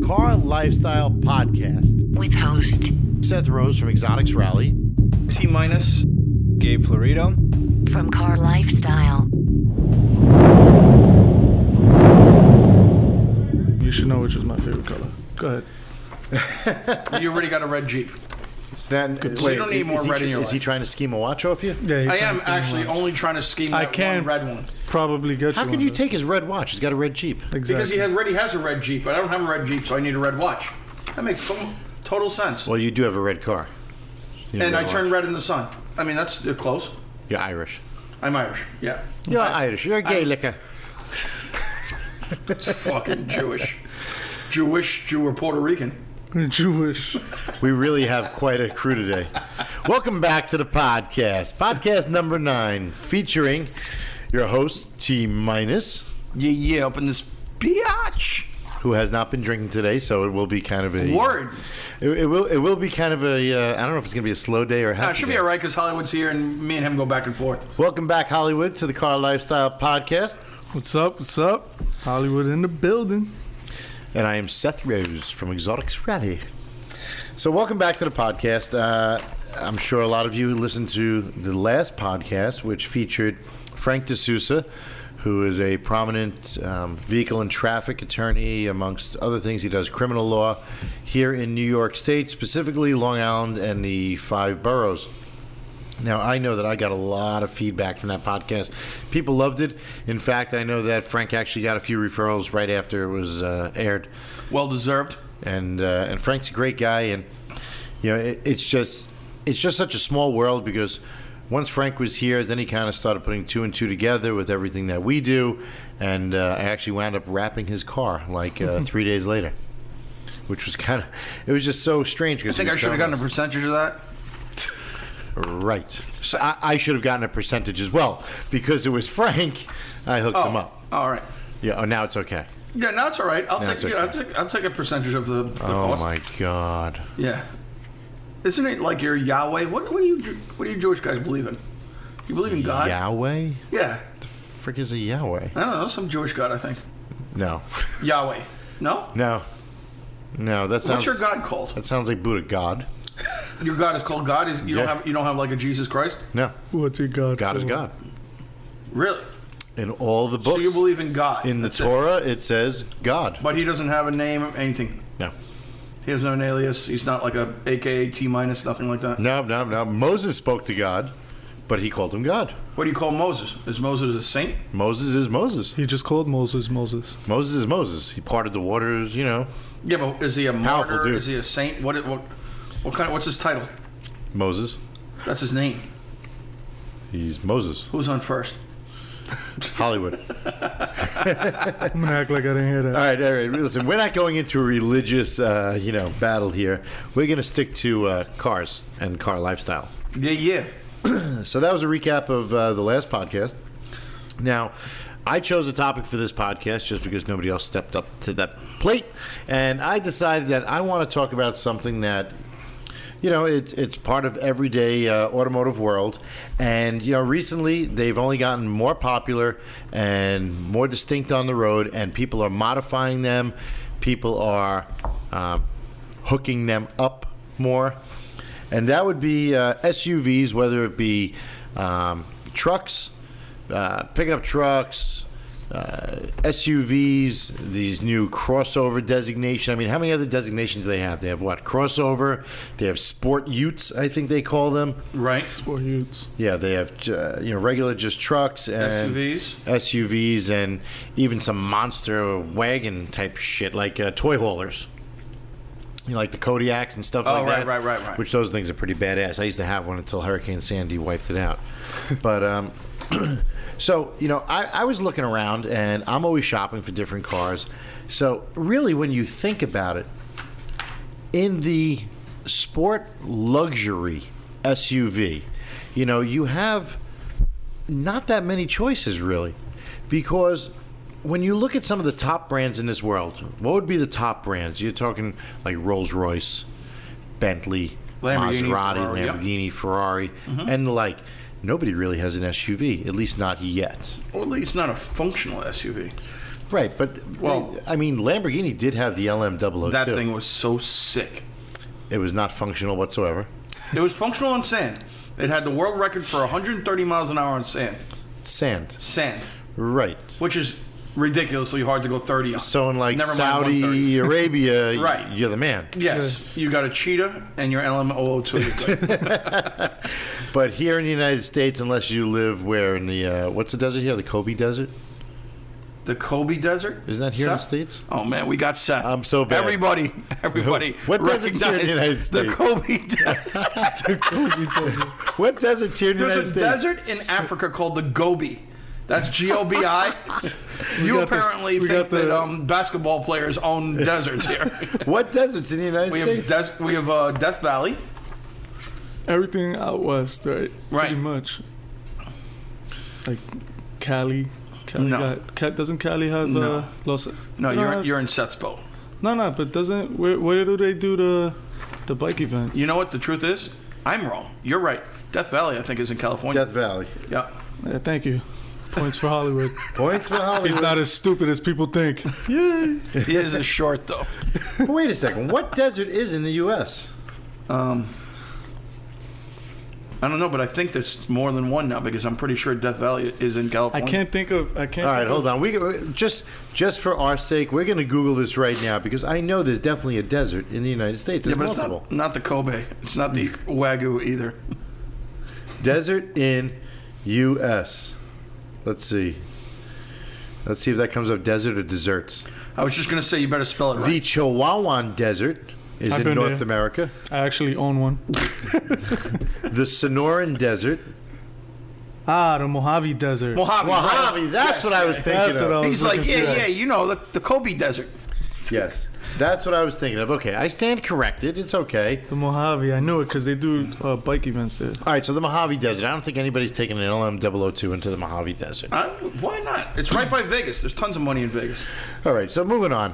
CarLifestyle podcast with host Seth Rose from Exotics Rally, Tminus, Gabe Florido from CarLifestyle. You should know which is my favorite color. Go ahead. You already got a red Jeep. So you don't need more red in your life. Is he trying to scheme a watch off you? Yeah, I am actually only trying to scheme that one red one. Probably get you. How can you take his red watch? He's got a red Jeep. Exactly. Because he already has a red Jeep, but I don't have a red Jeep, so I need a red watch. That makes total sense. Well, you do have a red car. And I turn red in the sun. I mean, that's close. You're Irish. I'm Irish, yeah. You're Irish. You're a gay licker. It's fucking Jewish. Jew or Puerto Rican. Jewish. We really have quite a crew today. Welcome back to the podcast. Podcast number 9, featuring your host, Tminus. Yeah, up in this biatch. Who has not been drinking today, so it will be kind of a... Word. It will be kind of a... I don't know if it's going to be a slow day or a happy It should day. be all right, because Hollywood's here, and me and him go back and forth. Welcome back, Hollywood, to the Car Lifestyle Podcast. What's up? What's up? Hollywood in the building. And I am Seth Rose from Exotics Rally. So welcome back to the podcast. I'm sure a lot of you listened to the last podcast, which featured Frank D'Souza, who is a prominent vehicle and traffic attorney. Amongst other things, he does criminal law here in New York State, specifically Long Island and the 5 boroughs. Now, I know that I got a lot of feedback from that podcast. People loved it. In fact, I know that Frank actually got a few referrals right after it was aired. Well deserved. And Frank's a great guy, and you know it's just such a small world, because once Frank was here, then he kind of started putting 2 and 2 together with everything that we do, and I actually wound up wrapping his car like 3 days later, which was it was just so strange. I think I should have gotten a percentage of that. Right. So I should have gotten a percentage as well, because it was Frank. I hooked him up. All right. Yeah. Oh, now it's okay. Yeah, now it's all right. I'll okay. I'll take a percentage of the cost. Oh my God. Yeah. Isn't it like your Yahweh? What do you Jewish guys believe in? You believe in God? Yahweh? Yeah. The frick is a Yahweh? I don't know. Some Jewish God, I think. No. Yahweh. No? No. That sounds. What's your God called? That sounds like Buddha God. Your God is called God? You Yeah. don't have like a Jesus Christ? No. What's your God? God is God. Really? In all the books. So you believe in God? In the That's Torah, it says God. But he doesn't have a name or anything? No. He doesn't have an alias? He's not like a AKA T-minus, nothing like that? No. Moses spoke to God, but he called him God. What do you call Moses? Is Moses a saint? Moses is Moses. He just called Moses. Moses is Moses. He parted the waters, you know. Yeah, but is he a Powerful martyr? dude. Is he a saint? What kind? What's his title? Moses. That's his name. He's Moses. Who's on first? Hollywood. I'm gonna act like I didn't hear that. All right. Listen, we're not going into a religious, battle here. We're going to stick to cars and car lifestyle. Yeah. So that was a recap of the last podcast. Now, I chose a topic for this podcast just because nobody else stepped up to that plate, and I decided that I want to talk about something that, you know, it's part of everyday automotive world, and you know, recently they've only gotten more popular and more distinct on the road, and people are modifying them, people are hooking them up more, and that would be SUVs, whether it be trucks, pickup trucks, SUVs, these new crossover designation. I mean, how many other designations do they have? They have what? Crossover. They have sport utes, I think they call them. Right. Sport utes. Yeah, they have regular just trucks and SUVs, and even some monster wagon type shit like toy haulers. You know, like the Kodiaks and stuff like that. Right. Which those things are pretty badass. I used to have one until Hurricane Sandy wiped it out. But so, you know, I was looking around, and I'm always shopping for different cars. So really, when you think about it, in the sport luxury SUV, you know, you have not that many choices, really. Because when you look at some of the top brands in this world, what would be the top brands? You're talking like Rolls-Royce, Bentley, Maserati, Lamborghini, Ferrari, and the like. Nobody really has an SUV, at least not yet. Or at least not a functional SUV. Right, but Lamborghini did have the LM002. That thing was so sick. It was not functional whatsoever. It was functional on sand. It had the world record for 130 miles an hour on sand. Sand. Right. Which is ridiculously hard to go 30 on. So in like Never mind Saudi 130. Arabia, Right. you're the man. Yes, you got a cheetah and your LM002. But here in the United States, unless you live where in the what's the desert here? The Gobi Desert? The Gobi Desert? Isn't that here in the Seth? States? Oh man, we got Seth. I'm so bad. Everybody. What desert's here in the United The States? Gobi Desert. What desert's here in the United There's a States? desert in Africa called the Gobi. That's Gobi. You apparently think that basketball players own deserts here. What deserts in the United We States? have we have Death Valley. Everything out west, right? Right. Pretty much. Like Cali. No. Doesn't Cali have No. Los? No, you you're in Seth's boat. No, but doesn't where do they do the bike events? You know what the truth is? I'm wrong. You're right. Death Valley, I think, is in California. Death Valley. Yeah. Yeah, thank you. Points for Hollywood. Points for Hollywood. He's not as stupid as people think. Yay! He is a short though. But wait a second. What desert is in the U.S.? I don't know, but I think there's more than one now because I'm pretty sure Death Valley is in I California. can't think of. All right, hold on. We just for our sake, we're going to Google this right now because I know there's definitely a desert in the United States. Yeah, There's but multiple. it's not the Kobe. It's not the Wagyu either. Desert in U.S. Let's see. Let's see if that comes up. Desert or deserts. I was just going to say you better spell it right. The Chihuahuan Desert is I've in been North there. America. I actually own one. The Sonoran Desert. The Mojave Desert. Mojave. Mojave, right? that's Yes, what I was yes. thinking That's what of. I was He's like, looking for. yeah, you know, the Kobe Desert. Yes, that's what I was thinking of. Okay, I stand corrected. It's okay. The Mojave, I knew it because they do bike events there. All right, so the Mojave Desert. I don't think anybody's taking an LM002 into the Mojave Desert. Why not? It's right by Vegas. There's tons of money in Vegas. All right, so moving on.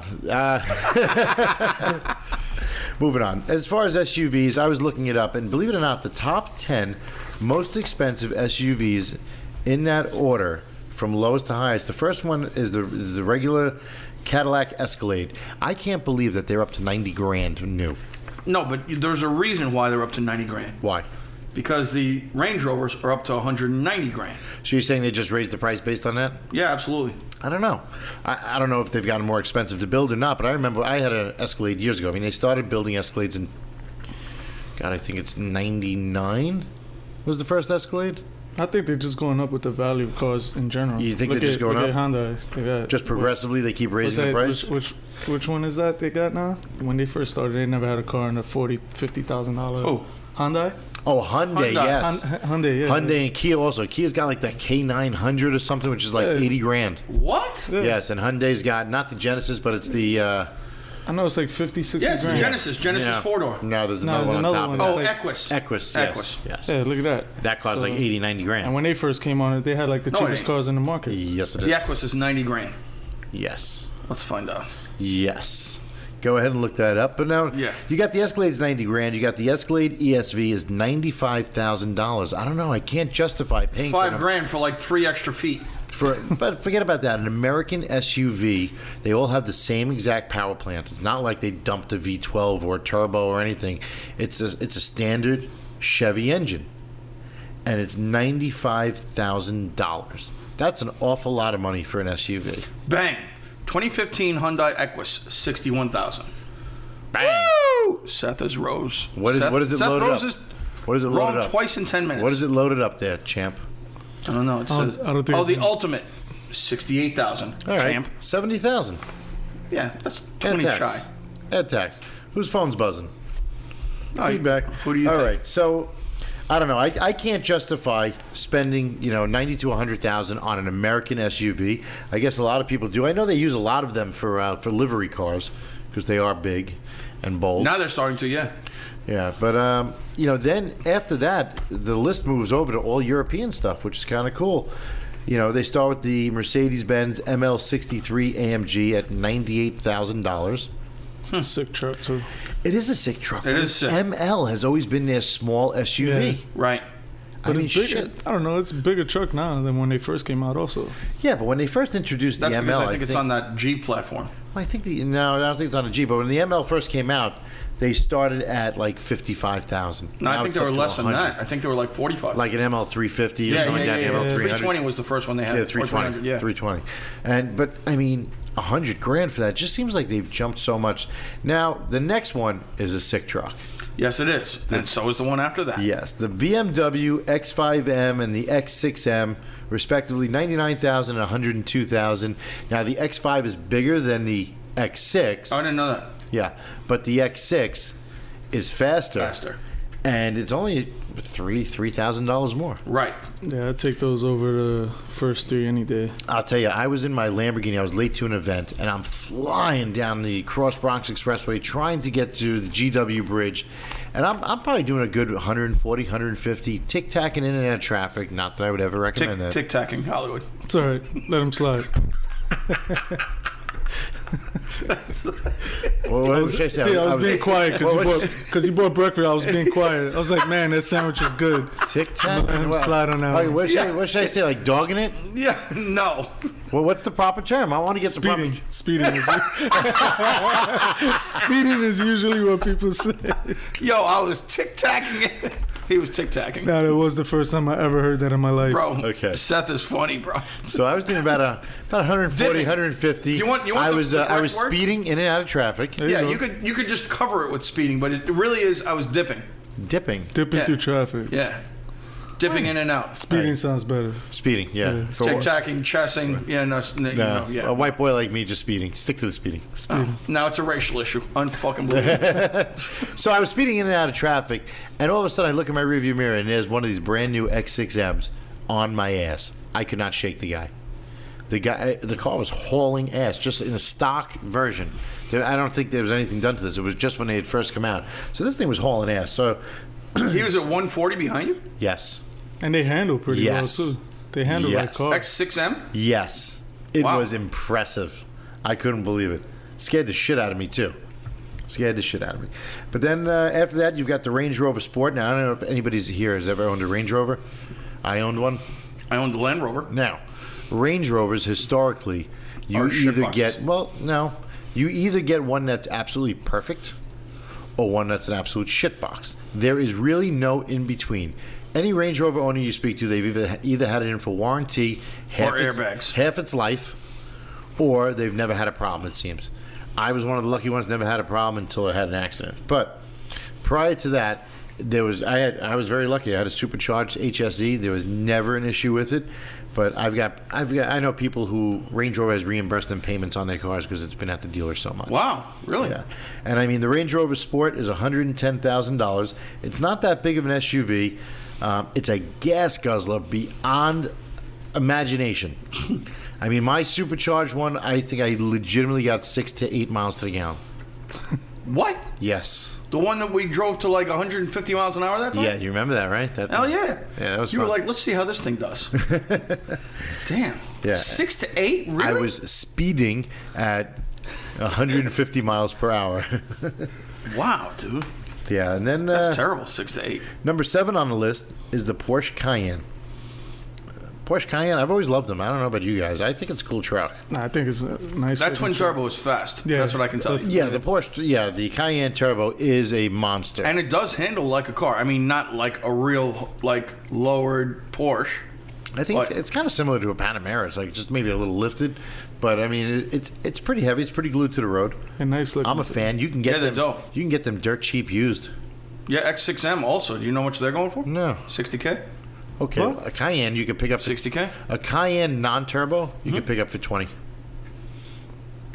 Moving on. As far as SUVs, I was looking it up, and believe it or not, the top 10 most expensive SUVs in that order, from lowest to highest. The first one is the regular Cadillac Escalade. I can't believe that they're up to 90 grand new. No, but there's a reason why they're up to 90 grand. Why? Because the Range Rovers are up to 190 grand. So you're saying they just raised the price based on that? Yeah, absolutely. I don't know. I don't know if they've gotten more expensive to build or not, but I remember I had an Escalade years ago. I mean, they started building Escalades in, God, I think it's 99 was the first Escalade? I think they're just going up with the value of cars in general. You think Look they're just going look up? At Honda. They got, Just progressively, they keep what's raising the that- price? Which one is that they got now? When they first started, they never had a car in the $40,000-$50,000. Oh. Hyundai? Oh, Hyundai, Hyundai. yes. Hyundai, yeah. Hyundai and Kia also. Kia's got like that K900 or something, which is like Yeah. 80 grand. What? Yeah. Yes, and Hyundai's got not the Genesis, but it's the. I know it's like 50, 60 Yeah, it's the grand. Genesis yeah. 4-door. No, there's No, another there's one on another top one. of Oh, that. Equus. Equus, yes. Equus. Yes. Yeah, look at that. That costs So- like 80, 90 grand. And when they first came on it, they had like the No, it cheapest ain't. cars in the market. Yes, it is. The Equus is 90 grand. Yes. Let's find out. Yes. Go ahead and look that up. But now, Yeah. you got the Escalade's 90 grand. You got the Escalade ESV is $95,000. I don't know. I can't justify paying for $5 grand for like 3 extra feet. But forget about that. An American SUV, they all have the same exact power plant. It's not like they dumped a V12 or a turbo or anything. It's a standard Chevy engine, and it's $95,000. That's an awful lot of money for an SUV. Bang. 2015 Hyundai Equus, 61,000. Bang. Woo! Seth is rose. What is it Seth loaded Rose up? is What is it loaded wrong up? twice in 10 minutes. What is it loaded up there, champ? I don't know. It says. I don't think Oh, it's- the Ultimate, 68,000. All right, Champ. 70,000. Yeah, that's Add 20 tax. shy. Add tax. Whose phone's buzzing? Oh, Feedback. Who do you All think? right, so I don't know. I can't justify spending 90 to 100,000 on an American SUV. I guess a lot of people do. I know they use a lot of them for livery cars because they are big and bold. Now they're starting to, yeah. Yeah, but then after that, the list moves over to all European stuff, which is kind of cool. They start with the Mercedes-Benz ML63 AMG at $98,000. It's a sick truck, too. It is a sick truck. It is sick. ML has always been their small SUV. Yeah. Right. But mean, it's bigger. shit. I don't know. It's a bigger truck now than when they first came out. Also, Yeah, but when they first introduced That's the because ML, I think it's on that G platform. I don't think it's on a G. But when the ML first came out, they started at like 55,000. No, I think it's they were up to less than 100. that. I think they were like 45. Like an ML 350 or yeah, something yeah, like that. yeah, ML yeah. 300. 320 was the first one they had. Yeah, Or 320. 300, yeah. 320. But I mean, $100,000 for that just seems like they've jumped so much. Now the next one is a sick truck. Yes, it is. And so is the one after that. Yes, the BMW X5M and the X6M, respectively, 99,000 and 102,000. Now the X5 is bigger than the X6. Oh, I didn't know that. Yeah, but the X6 is faster. Faster. And it's only $3,000 more. Right. yeah, I'd take those over the first three any day. I'll tell you, I was in my Lamborghini. I was late to an event, and I'm flying down the Cross Bronx Expressway trying to get to the GW Bridge. And I'm probably doing a good 140, 150, tic-tacking in and out of traffic. Not that I would ever recommend that. Tic-tacking Hollywood. It's all right. Let them slide. Well, what should I say? See, I was being quiet because you bought breakfast. I was being quiet. I was like, man, that sandwich is good. Tic-tac? Let him slide on that. Oh, one. what should I say? Like dogging it? Yeah, no. Well, what's the proper term? I want to get the proper... Speeding is speeding is usually what people say. Yo, I was tic-tacking it. He was tic-tacking. Nah, that was the first time I ever heard that in my life. Bro, Okay. Seth is funny, bro. So I was doing about 140, Dipping. 150. You want I the was correct word? speeding in and out of traffic. There Yeah, go. you could just cover it with speeding, but it really is, I was dipping. Dipping. Dipping Yeah. through traffic. Yeah. Dipping in and out. Speeding sounds better. Speeding, yeah. Yeah. For- Tic-tacking, chessing. Yeah, no, you know, yeah. A white boy like me just speeding. Stick to the speeding. Oh, now it's a racial issue. Unfucking believable. So I was speeding in and out of traffic, and all of a sudden I look in my rearview mirror, and there's one of these brand new X6Ms on my ass. I could not shake the guy. The car was hauling ass, just in a stock version. I don't think there was anything done to this. It was just when they had first come out. So this thing was hauling ass. So He was at 140 behind you? yes, And they handle pretty Yes. well, too. They handle like Yes. cars. X6M? yes, it Wow. was impressive. I couldn't believe it. Scared the shit out of me too. Scared the shit out of me. But then after that, you've got the Range Rover Sport. Now I don't know if anybody's here has ever owned a Range Rover. I owned one. I owned the Land Rover. Now, Range Rovers historically, you Are shit either boxes. you either get one that's absolutely perfect, or one that's an absolute shit box. There is really no in between. Any Range Rover owner you speak to, they've either had it in for warranty, Or airbags. half its life, or they've never had a problem. It seems. I was one of the lucky ones, never had a problem until I had an accident. But prior to that, I was very lucky. I had a supercharged HSE. There was never an issue with it. But I know people who Range Rover has reimbursed them payments on their cars because it's been at the dealer so much. Wow, really? Yeah, and I mean the Range Rover Sport is $110,000. It's not that big of an SUV. It's a gas guzzler beyond imagination. I mean, my supercharged one, I think I legitimately got 6 to 8 miles to the gallon. What? Yes. The one that we drove to like 150 miles an hour that time? Yeah, you remember that, right? Hell yeah. Yeah, that was You fun. were like, let's see how this thing does. Damn. Yeah. 6 to 8? Really? I was speeding at 150 miles per hour. Wow, dude. Yeah, and then That's terrible, 6 to 8. number 7 on the list is the Porsche Cayenne. Porsche Cayenne, I've always loved them. I don't know about you guys. I think it's a cool truck. Nah, I think it's a nice. That looking twin truck. turbo is fast. Yeah, That's what I can tell that's- you. Yeah, the Cayenne Turbo is a monster. And it does handle like a car. I mean, not like a real, like, lowered Porsche. I think But- it's kind of similar to a Panamera. It's like just maybe a little lifted, but I mean it's pretty heavy. It's pretty glued to the road. A nice looking. I'm a fan. You can get Yeah, they're them. dope. You can get them dirt cheap used. Yeah, X6M also. Do you know how much they're going for? No. 60K? Okay, What? a Cayenne you can pick up 60K? A Cayenne non-turbo you can pick up for 20.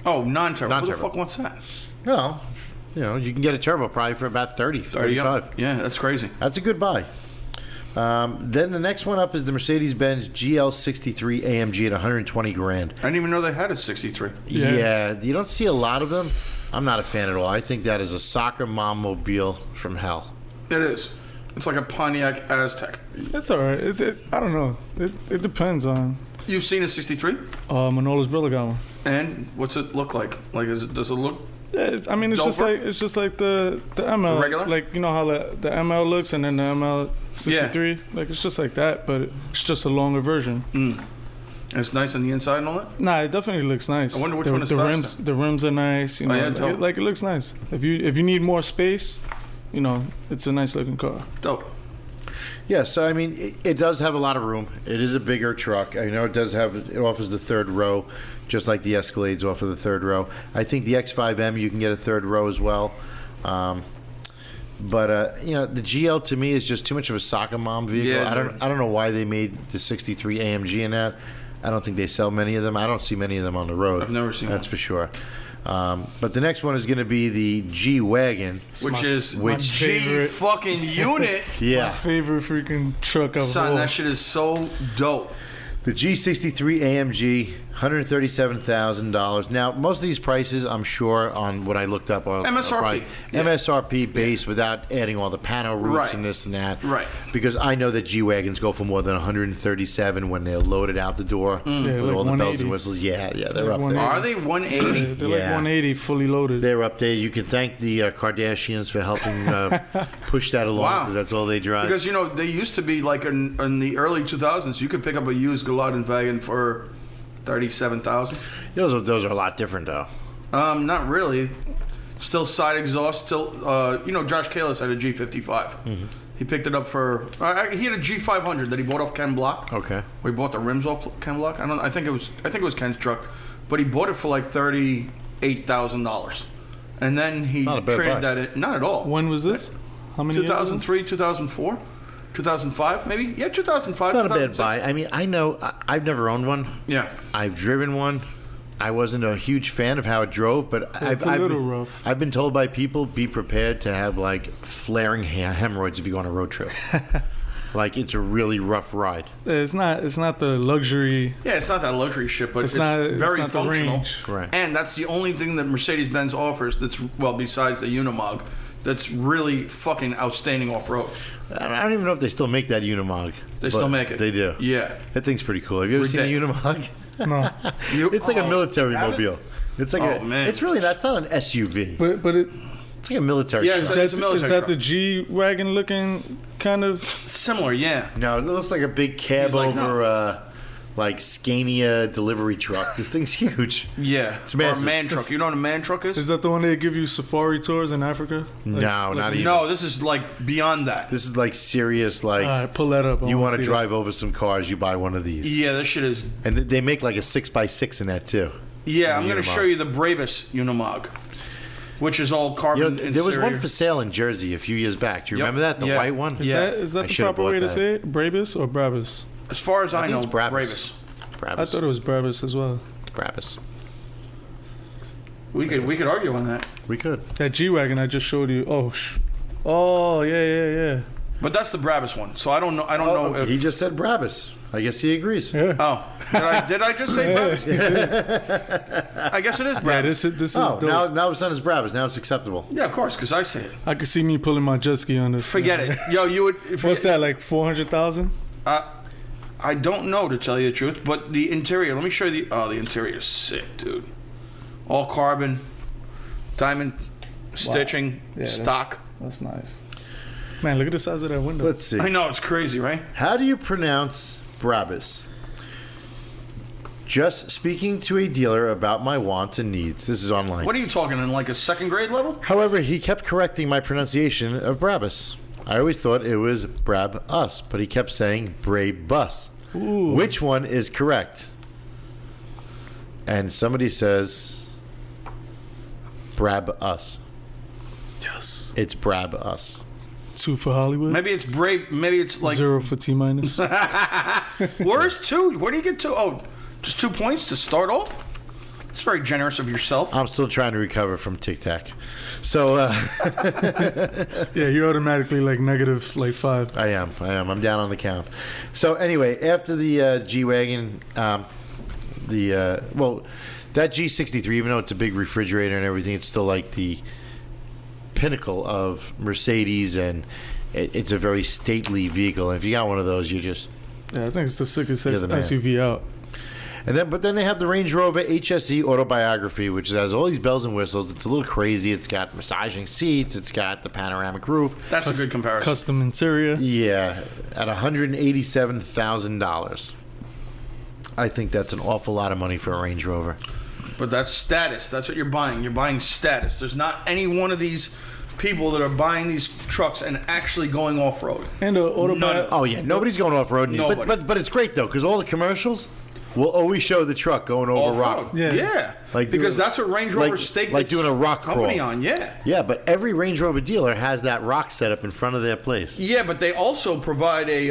Oh, non-turbo. Who the Non-turbo. fuck wants that? Well, you can get a turbo probably for about 30, 35. Yeah, that's crazy. That's a good buy. Then the next one up is the Mercedes-Benz GL63 AMG at 120 grand. I didn't even know they had a 63. Yeah. Yeah, you don't see a lot of them. I'm not a fan at all. I think that is a soccer mom mobile from hell. It is. It's like a Pontiac Aztec. That's all right. I don't know. It depends on. You've seen a 63? Manola's brother got one. And what's it look like? Like, does it look I mean, it's just like the ML, The regular? like you know how the ML looks, and then the ML 63. Like it's just like that, but it's just a longer version. And it's nice on the inside and all that. Nah, it definitely looks nice. I wonder which one is faster. The rims are nice. You know, yeah, like it looks nice. If you need more space, you know, it's a nice looking car. Dope. Yeah, so I mean, it does have a lot of room. It is a bigger truck. I know it offers the third row, just like the Escalades offer the third row. I think the X5M you can get a third row as well. But you know, the GL to me is just too much of a soccer mom vehicle. Yeah, I don't know why they made the 63 AMG in that. I don't think they sell many of them. I don't see many of them on the road. I've never seen that's one. for sure. But the next one is going to be the G Wagon, Which is my G favorite. fucking unit. yeah, My favorite freaking truck I've Son, that shit is so dope. the G63 AMG, $137,000. Now, most of these prices, I'm sure, on what I looked up, are MSRP. probably Yeah. MSRP base without adding all the panel roofs Right. and this and that. Right. Because I know that G Wagons go for more than 137 when they're loaded out the door with like all the bells 180. and whistles. Yeah, they're up 180. there. Are they 180? They're like Yeah. 180 fully loaded. They're up there. You can thank the Kardashians for helping push that along Wow. because that's all they drive. Because, you know, they used to be like in the early 2000s, you could pick up a used Wagen for 37,000. Those are a lot different, though. Not really. Still side exhaust. Still, you know, Josh Kalis had a G55. He picked it up for. He had a G500 that he bought off Ken Block. Okay. Where he bought the rims off Ken Block. I think it was Ken's truck, but he bought it for like $38,000, and then he not a bad traded buy. that in. Not at all. When was this? How many years ago? 2003, 2004, 2005, maybe. Yeah, 2005. Not a bad 2006. buy. I mean, I know I've never owned one. Yeah. I've driven one. I wasn't a huge fan of how it drove, but It's a little rough. I've been told by people, be prepared to have like flaring hemorrhoids if you go on a road trip. Like it's a really rough ride. It's not the luxury. Yeah, it's not that luxury shit, but it's not very the functional. range. Right. And that's the only thing that Mercedes-Benz offers that's, well, besides the Unimog, that's really fucking outstanding off-road. I don't even know if they still make that Unimog. They still but make it. They do. Yeah. That thing's pretty cool. Have you ever seen a Unimog? No, It's like a military have it? mobile. It's like Oh, man. It's really not. It's not an SUV. but it, It's like a military. Yeah, truck. it's a military is that truck. the G wagon looking kind of? Similar, yeah. No, it looks like a big cab He's like, over like Scania delivery truck. This thing's huge. Yeah. It's or a massive. man truck. You know what a man truck is? Is that the one they give you safari tours in Africa? No, not even. No, this is like beyond that. This is like serious. Like All right, pull that up. I you wanna want to see drive over some cars, you buy one of these. Yeah, this shit is. And they make like a 6x6 in that too. Yeah, The I'm going to Unimog. show you the Brabus Unimog, which is all You carbon know, there was one interior. for sale in Jersey a few years back. Do you Yep. remember that? The Yeah. white one? Is Yeah. that is I that the should've proper way bought to that. say it? Brabus or Brabus? As far as I think know, it's Brabus. Brabus. Brabus. I thought it was Brabus as well. Brabus. We could argue on that. We could. That G wagon I just showed you. Oh yeah. But that's the Brabus one. So I don't know. I don't know if. He just said Brabus. I guess he agrees. Yeah. Oh, did I just say Brabus? I guess it is Yeah, Brabus. this is Oh, dope. now it's not as Brabus. Now it's acceptable. Yeah, of course, because I say it. I could see me pulling my jet ski on this. Forget it. Yo, you would. What's that, like 400,000? I don't know, to tell you the truth, but the interior. Let me show you the. Oh, the interior is sick, dude. All carbon, diamond stitching, Yeah, stock. That's nice. Man, look at the size of that window. Let's see. I know, it's crazy, right? How do you pronounce Brabus? Just speaking to a dealer about my wants and needs. This is online. What are you talking in, like a second grade level? However, he kept correcting my pronunciation of Brabus. I always thought it was Brab-us, but he kept saying Brabus. Ooh. Which one is correct? And somebody says Brab-us. Yes. It's Brab-us. 2 for Hollywood. Maybe it's brave. Maybe it's like 0 for Tminus. where's 2? Where do you get 2? Oh, just 2 points to start off. It's very generous of yourself. I'm still trying to recover from Tic Tac. So, Yeah, you're automatically like negative like 5. I am. I'm down on the count. So anyway, after the G-Wagon, that G63, even though it's a big refrigerator and everything, it's still like the pinnacle of Mercedes, and it's a very stately vehicle. And if you got one of those, you just... Yeah, I think it's the sickest You're the man. SUV out. But then they have the Range Rover HSE Autobiography, which has all these bells and whistles. It's a little crazy. It's got massaging seats. It's got the panoramic roof. That's a good comparison. Custom interior. Yeah, at $187,000. I think that's an awful lot of money for a Range Rover. But that's status. That's what you're buying. You're buying status. There's not any one of these people that are buying these trucks and actually going off road. And the autobiography. Oh yeah, nobody's going off road. Nobody. But it's great though, because all the commercials will always show the truck going over rock. Off-road. Yeah. Like because doing- that's what Range Rover stake like doing a rock company crawl. on. Yeah. Yeah, but every Range Rover dealer has that rock set up in front of their place. Yeah, but they also provide a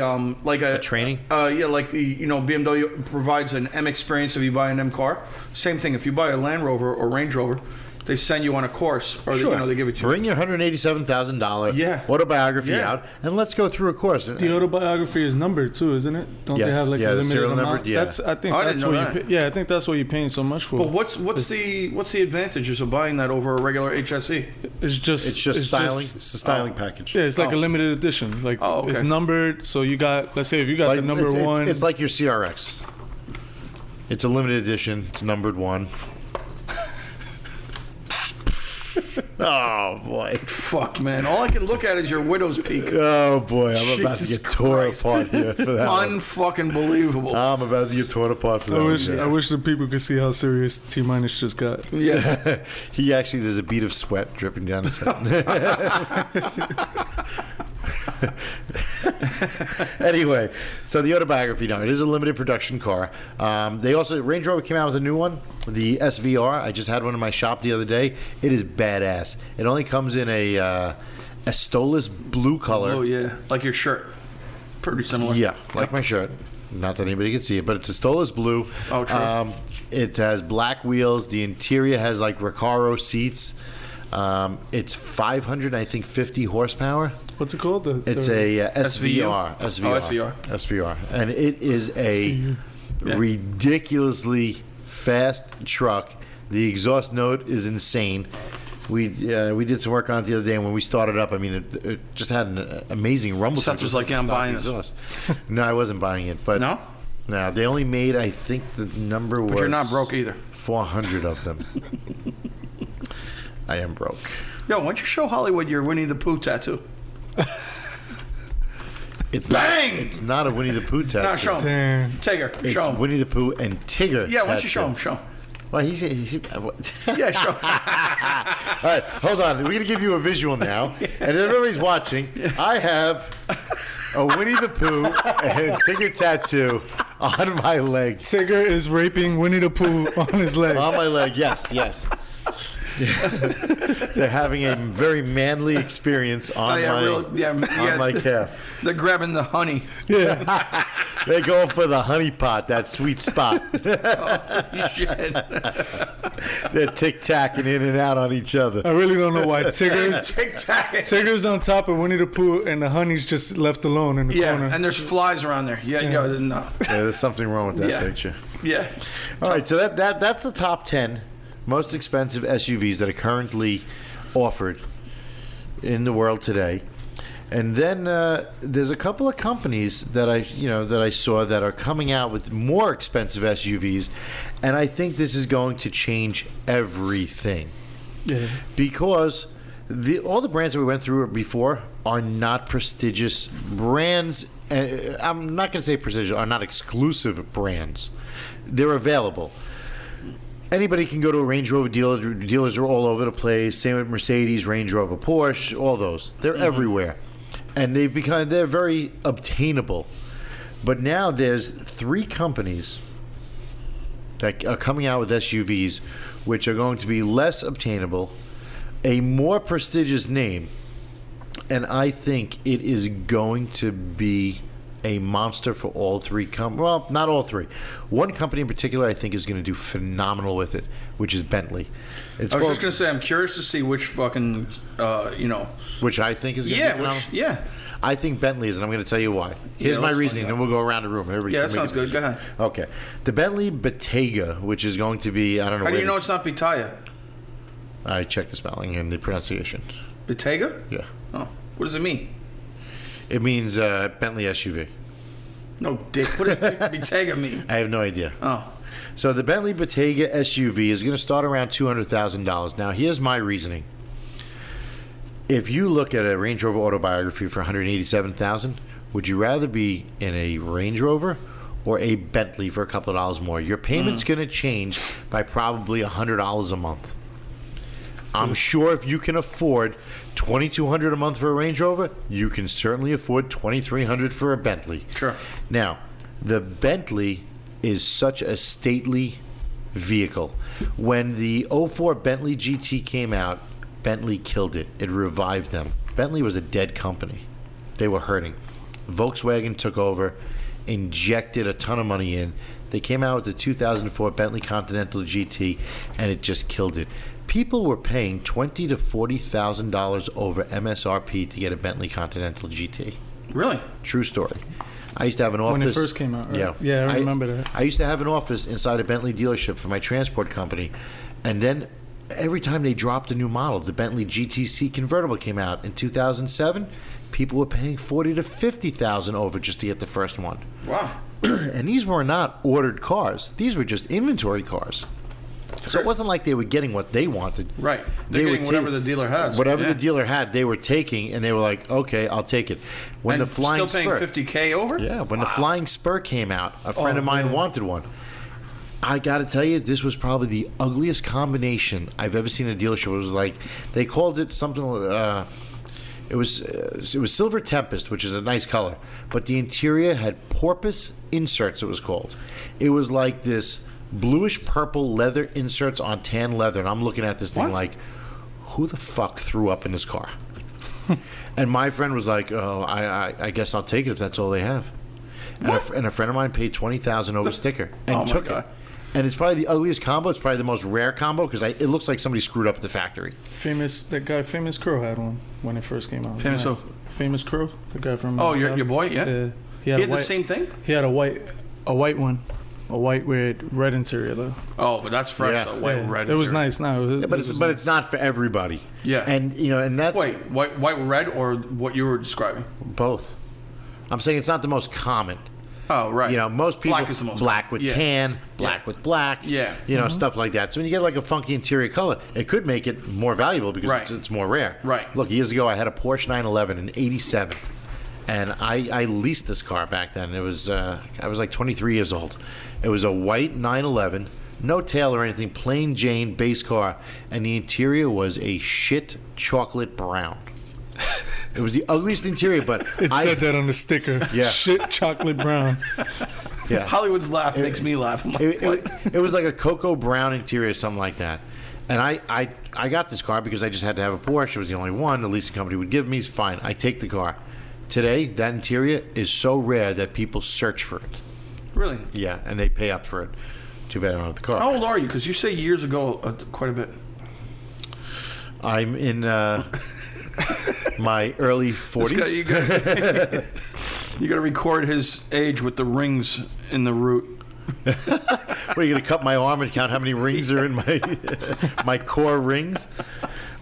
training? Like the BMW provides an M experience if you buy an M car. Same thing if you buy a Land Rover or Range Rover, they send you on a course or they give it to you. Bring your $187,000 Yeah. autobiography Yeah. out and let's go through a course. The autobiography is numbered too, isn't it? Don't Yes. they have like Yeah, a the limited serial amount? number, yeah. That's I think I that's didn't know what you that. pay, I think that's what you're paying so much for. But what's the advantages of buying that over a regular HSE? It's just styling. It's a styling package. Yeah, it's like Oh. a limited edition. Like okay. it's numbered, so you got, let's say if you got the number one. It's like your CRX. It's a limited edition. It's numbered 1. Oh boy! Fuck, man. All I can look at is your widow's peak. Oh boy! I'm about to Jesus get torn Christ. apart here for that. one. Unfucking believable. I'm about to get torn apart for that. I wish the people could see how serious Tminus just got. Yeah. He actually, there's a bead of sweat dripping down his head. Anyway, so the autobiography now, it is a limited production car. They also, Range Rover came out with a new one, the SVR. I just had one in my shop the other day. It is badass. It only comes in a Stolas blue color. Oh yeah, like your shirt. Pretty similar. Yeah, like my shirt. Not that anybody can see it, but it's a Stolas blue. Oh, true. It has black wheels. The interior has like Recaro seats. It's 550 horsepower. What's it called? It's a SVR. SVR. Oh, SVR. SVR. And it is a ridiculously fast truck. The exhaust note is insane. We did some work on it the other day, and when we started up, I mean, it just had an amazing rumble. Seth was like, yeah, I'm buying this. No, I wasn't buying it. But No? No, they only made, I think the number was... But you're not broke either. 400 of them. I am broke. Yo, why don't you show Hollywood your Winnie the Pooh tattoo? It's Bang! It's not a Winnie the Pooh tattoo. No, show him. Damn. Tigger, It's show him. Winnie the Pooh and Tigger. Yeah, why don't you show tattoo. him? Show him. Well, he's Yeah, show him. All right, hold on. We're going to give you a visual now. And everybody's watching. I have a Winnie the Pooh and Tigger tattoo on my leg. Tigger is raping Winnie the Pooh on his leg. On my leg, yes. They're having a very manly experience on my calf. They're grabbing the honey. Yeah. They go for the honey pot, that sweet spot. Shit. They're tic-tacking in and out on each other. I really don't know why Tic-tac. Tigger's on top of Winnie the Pooh and the honey's just left alone in the Yeah, corner. and there's flies around there. Yeah. No. Yeah, there's something wrong with that Yeah. picture. Yeah. All right, so that's the top 10 most expensive SUVs that are currently offered in the world today. And then there's a couple of companies that I saw that are coming out with more expensive SUVs, and I think this is going to change everything. Yeah. Because all the brands that we went through before are not prestigious brands. I'm not going to say prestigious, are not exclusive brands. They're available. Anybody can go to a Range Rover dealer. Dealers are all over the place. Same with Mercedes, Range Rover, Porsche, all those. They're everywhere. And they're very obtainable. But now there's 3 companies that are coming out with SUVs which are going to be less obtainable, a more prestigious name, and I think it is going to be a monster for all 3 companies. Well, not all 3. One company in particular I think is going to do phenomenal with it, which is Bentley. I was just going to say, I'm curious to see which fucking, which I think is going to be phenomenal. I think Bentley is, and I'm going to tell you why. Here's my reasoning, and we'll go around the room. Everybody that sounds good. Go ahead. Okay. The Bentley Bottega, which is going to be, I don't know. How do you know it's not Bitaya? I checked the spelling and the pronunciation. Bottega? Yeah. Oh, what does it mean? It means Bentley SUV. No, Dick. What does Bottega mean? I have no idea. Oh. So the Bentley Bottega SUV is going to start around $200,000. Now, here's my reasoning. If you look at a Range Rover Autobiography for $187,000, would you rather be in a Range Rover or a Bentley for a couple of dollars more? Your payment's going to change by probably $100 a month. I'm sure if you can afford $2,200 a month for a Range Rover, you can certainly afford $2,300 for a Bentley. Sure. Now, the Bentley is such a stately vehicle. When the '04 Bentley GT came out, Bentley killed it. It revived them. Bentley was a dead company. They were hurting. Volkswagen took over, injected a ton of money in. They came out with the 2004 Bentley Continental GT, and it just killed it. People were paying $20,000 to $40,000 over MSRP to get a Bentley Continental GT. Really? True story. I used to have an office. When it first came out, right? Yeah, I remember that. I used to have an office inside a Bentley dealership for my transport company. And then every time they dropped a new model, the Bentley GTC convertible came out in 2007, people were paying $40,000 to $50,000 over just to get the first one. Wow. And these were not ordered cars. These were just inventory cars. So it wasn't like they were getting what they wanted. Right. They're getting whatever the dealer has. Whatever the dealer had, they were taking, and they were like, okay, I'll take it. When and the Flying still Spur, paying $50K over? Yeah, when the Flying Spur came out, a friend of mine wanted one. I got to tell you, this was probably the ugliest combination I've ever seen in a dealership. It was like, they called it something, it was Silver Tempest, which is a nice color, but the interior had porpoise inserts, it was called. It was like this bluish purple leather inserts on tan leather, and I'm looking at this thing like, who the fuck threw up in this car? And my friend was like, oh, I guess I'll take it if that's all they have. And a friend of mine paid $20,000 over sticker and took it. And it's probably the ugliest combo. It's probably the most rare combo because it looks like somebody screwed up at the factory. Famous Crow had one when it first came out. Famous who? Famous Crow, the guy from. Oh, your boy, yeah. He had the same thing. He had a white one, a white with red interior though. Oh, but that's fresh though. White with red. It was nice. No, but it's not for everybody. Yeah. And and that's white with red or what you were describing. Both. I'm saying it's not the most common. Oh, right. Most people black is the most black with tan, black with black. Yeah. Stuff like that. So when you get like a funky interior color, it could make it more valuable because it's more rare. Right. Look, years ago I had a Porsche 911 in '87, and I leased this car back then. It was I was like 23 years old. It was a white 911, no tail or anything, plain Jane base car, and the interior was a shit chocolate brown. It was the ugliest interior, but it said that on the sticker. Yeah. Shit chocolate brown. Yeah. Hollywood's laugh makes me laugh. It was like a cocoa brown interior, something like that. And I got this car because I just had to have a Porsche. It was the only one the leasing company would give me. Fine, I take the car. Today, that interior is so rare that people search for it. Really? Yeah, and they pay up for it. Too bad I don't have the car. How old are you? Because you say years ago quite a bit. I'm in my early 40s. You got to record his age with the rings in the root. What, are you going to cut my arm and count how many rings are in my core rings?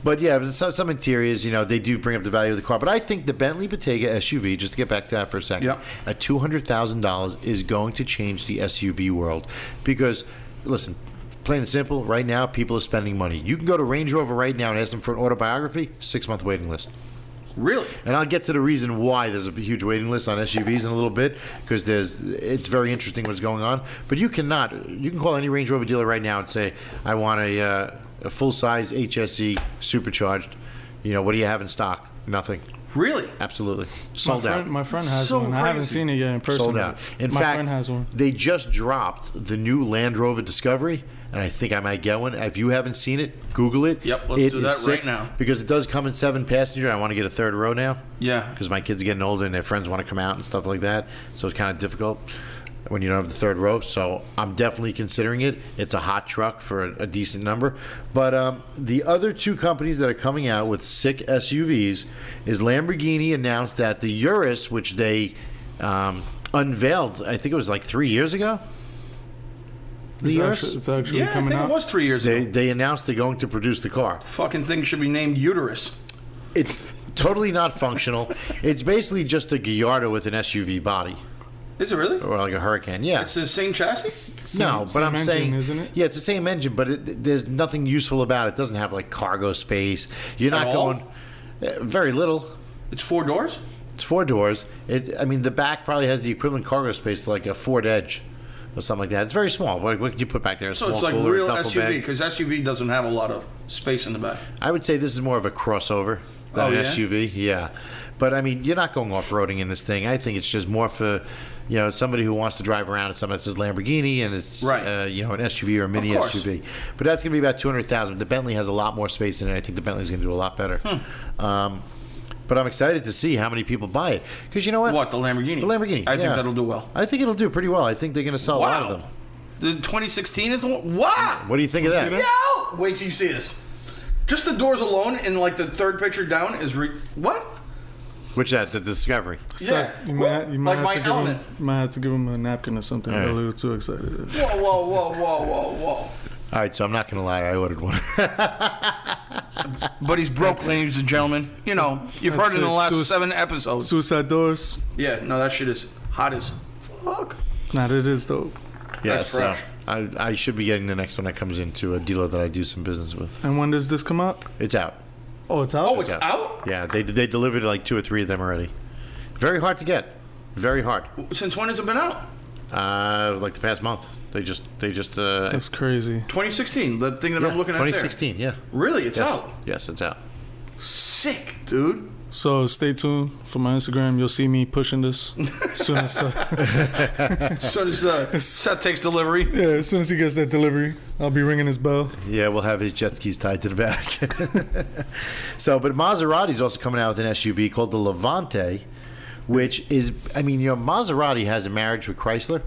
But yeah, some interiors, they do bring up the value of the car. But I think the Bentley Bottega SUV, just to get back to that for a second, at $200,000 is going to change the SUV world. Because, listen, plain and simple, right now, people are spending money. You can go to Range Rover right now and ask them for an autobiography, 6-month waiting list. Really? And I'll get to the reason why there's a huge waiting list on SUVs in a little bit, because it's very interesting what's going on. But you can call any Range Rover dealer right now and say, I want a full-size HSE supercharged. What do you have in stock? Nothing. Really? Absolutely. Sold out. My friend has So one. crazy. I haven't seen it yet in person. Sold out. In my fact, friend has one. They just dropped the new Land Rover Discovery, and I think I might get one. If you haven't seen it, Google it. Yep, let's do that right now. Because it does come in 7-passenger. I want to get a third row now. Yeah. Because my kids are getting older and their friends want to come out and stuff like that. So it's kind of difficult when you don't have the third row. So I'm definitely considering it. It's a hot truck for a decent number. But the other two companies that are coming out with sick SUVs is Lamborghini announced that the Urus, which they unveiled, I think it was like 3 years ago. It's actually yeah, coming I think out. it was 3 years ago. They announced they're going to produce the car. Fucking thing should be named Uterus. It's totally not functional. It's basically just a Gallardo with an SUV body. Is it really? or like a Hurricane. Yeah. It's the same chassis? No, but same I'm engine, saying, isn't it? yeah, it's the same engine, but there's nothing useful about it. It doesn't have like cargo space. You're not At all? going very little. It's 4 doors? It's 4 doors. I mean, the back probably has the equivalent cargo space to like a Ford Edge or something like that. It's very small. What could you put back there? A So small it's like cooler, real duffel SUV, bag? because SUV doesn't have a lot of space in the back. I would say this is more of a crossover than Oh, an yeah? SUV. Yeah, but I mean, you're not going off-roading in this thing. I think it's just more for, somebody who wants to drive around in something that says Lamborghini and it's, Right. an SUV or a mini course. SUV. But that's going to be about $200,000. The Bentley has a lot more space in it. I think the Bentley's going to do a lot better. But I'm excited to see how many people buy it because you know what? What, the Lamborghini? The Lamborghini. I think yeah. that'll do well. I think it'll do pretty well. I think they're going to sell a lot of them. The 2016 is the one? Wow! What do you think of that? Yo! Wait till you see this. Just the doors alone in like the third picture down is what? Which that the Discovery. Seth, Yeah. you might Like have my to give him, element. you might have to give him a napkin or something. All right. A little too excited. Whoa. All right, so I'm not going to lie. I ordered one. But he's broke, ladies and gentlemen. You've That's heard it in the it. last 7 episodes. Suicide doors. Yeah, no, that shit is hot as fuck. Nah, it is though. Yeah, That's so fresh. I should be getting the next one that comes into a dealer that I do some business with. And when does this come out? It's out. Oh, it's out. Oh, it's out? Yeah, they delivered like 2 or 3 of them already. Very hard to get. Very hard. Since when has it been out? Like the past month. They just. That's crazy. 2016, the thing that I'm looking at there. 2016. Yeah. Really? It's Yes. out? Yes, it's out. Sick, dude. So stay tuned for my Instagram. You'll see me pushing this as soon as So does Seth takes delivery. as soon as he gets that delivery, I'll be ringing his bell. Yeah, we'll have his jet skis tied to the back. But Maserati's also coming out with an SUV called the Levante, which is, Maserati has a marriage with Chrysler.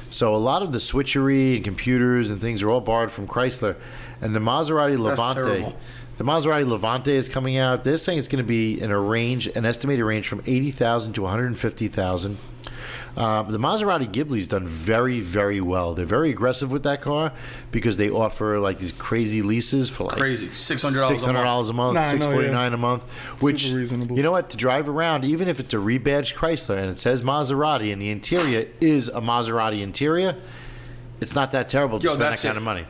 So a lot of the switchery and computers and things are all borrowed from Chrysler. And the Maserati Levante, terrible. the Maserati Levante is coming out. They're saying it's going to be in an estimated range from $80,000 to $150,000. The Maserati Ghibli's done very, very well. They're very aggressive with that car because they offer like these crazy leases for like Crazy. $600 a month, Nah, I know, $649 a month. Which, Super reasonable. you know what, to drive around, even if it's a rebadged Chrysler and it says Maserati and the interior is a Maserati interior, it's not that terrible to Yo, spend that that's kind it. of money.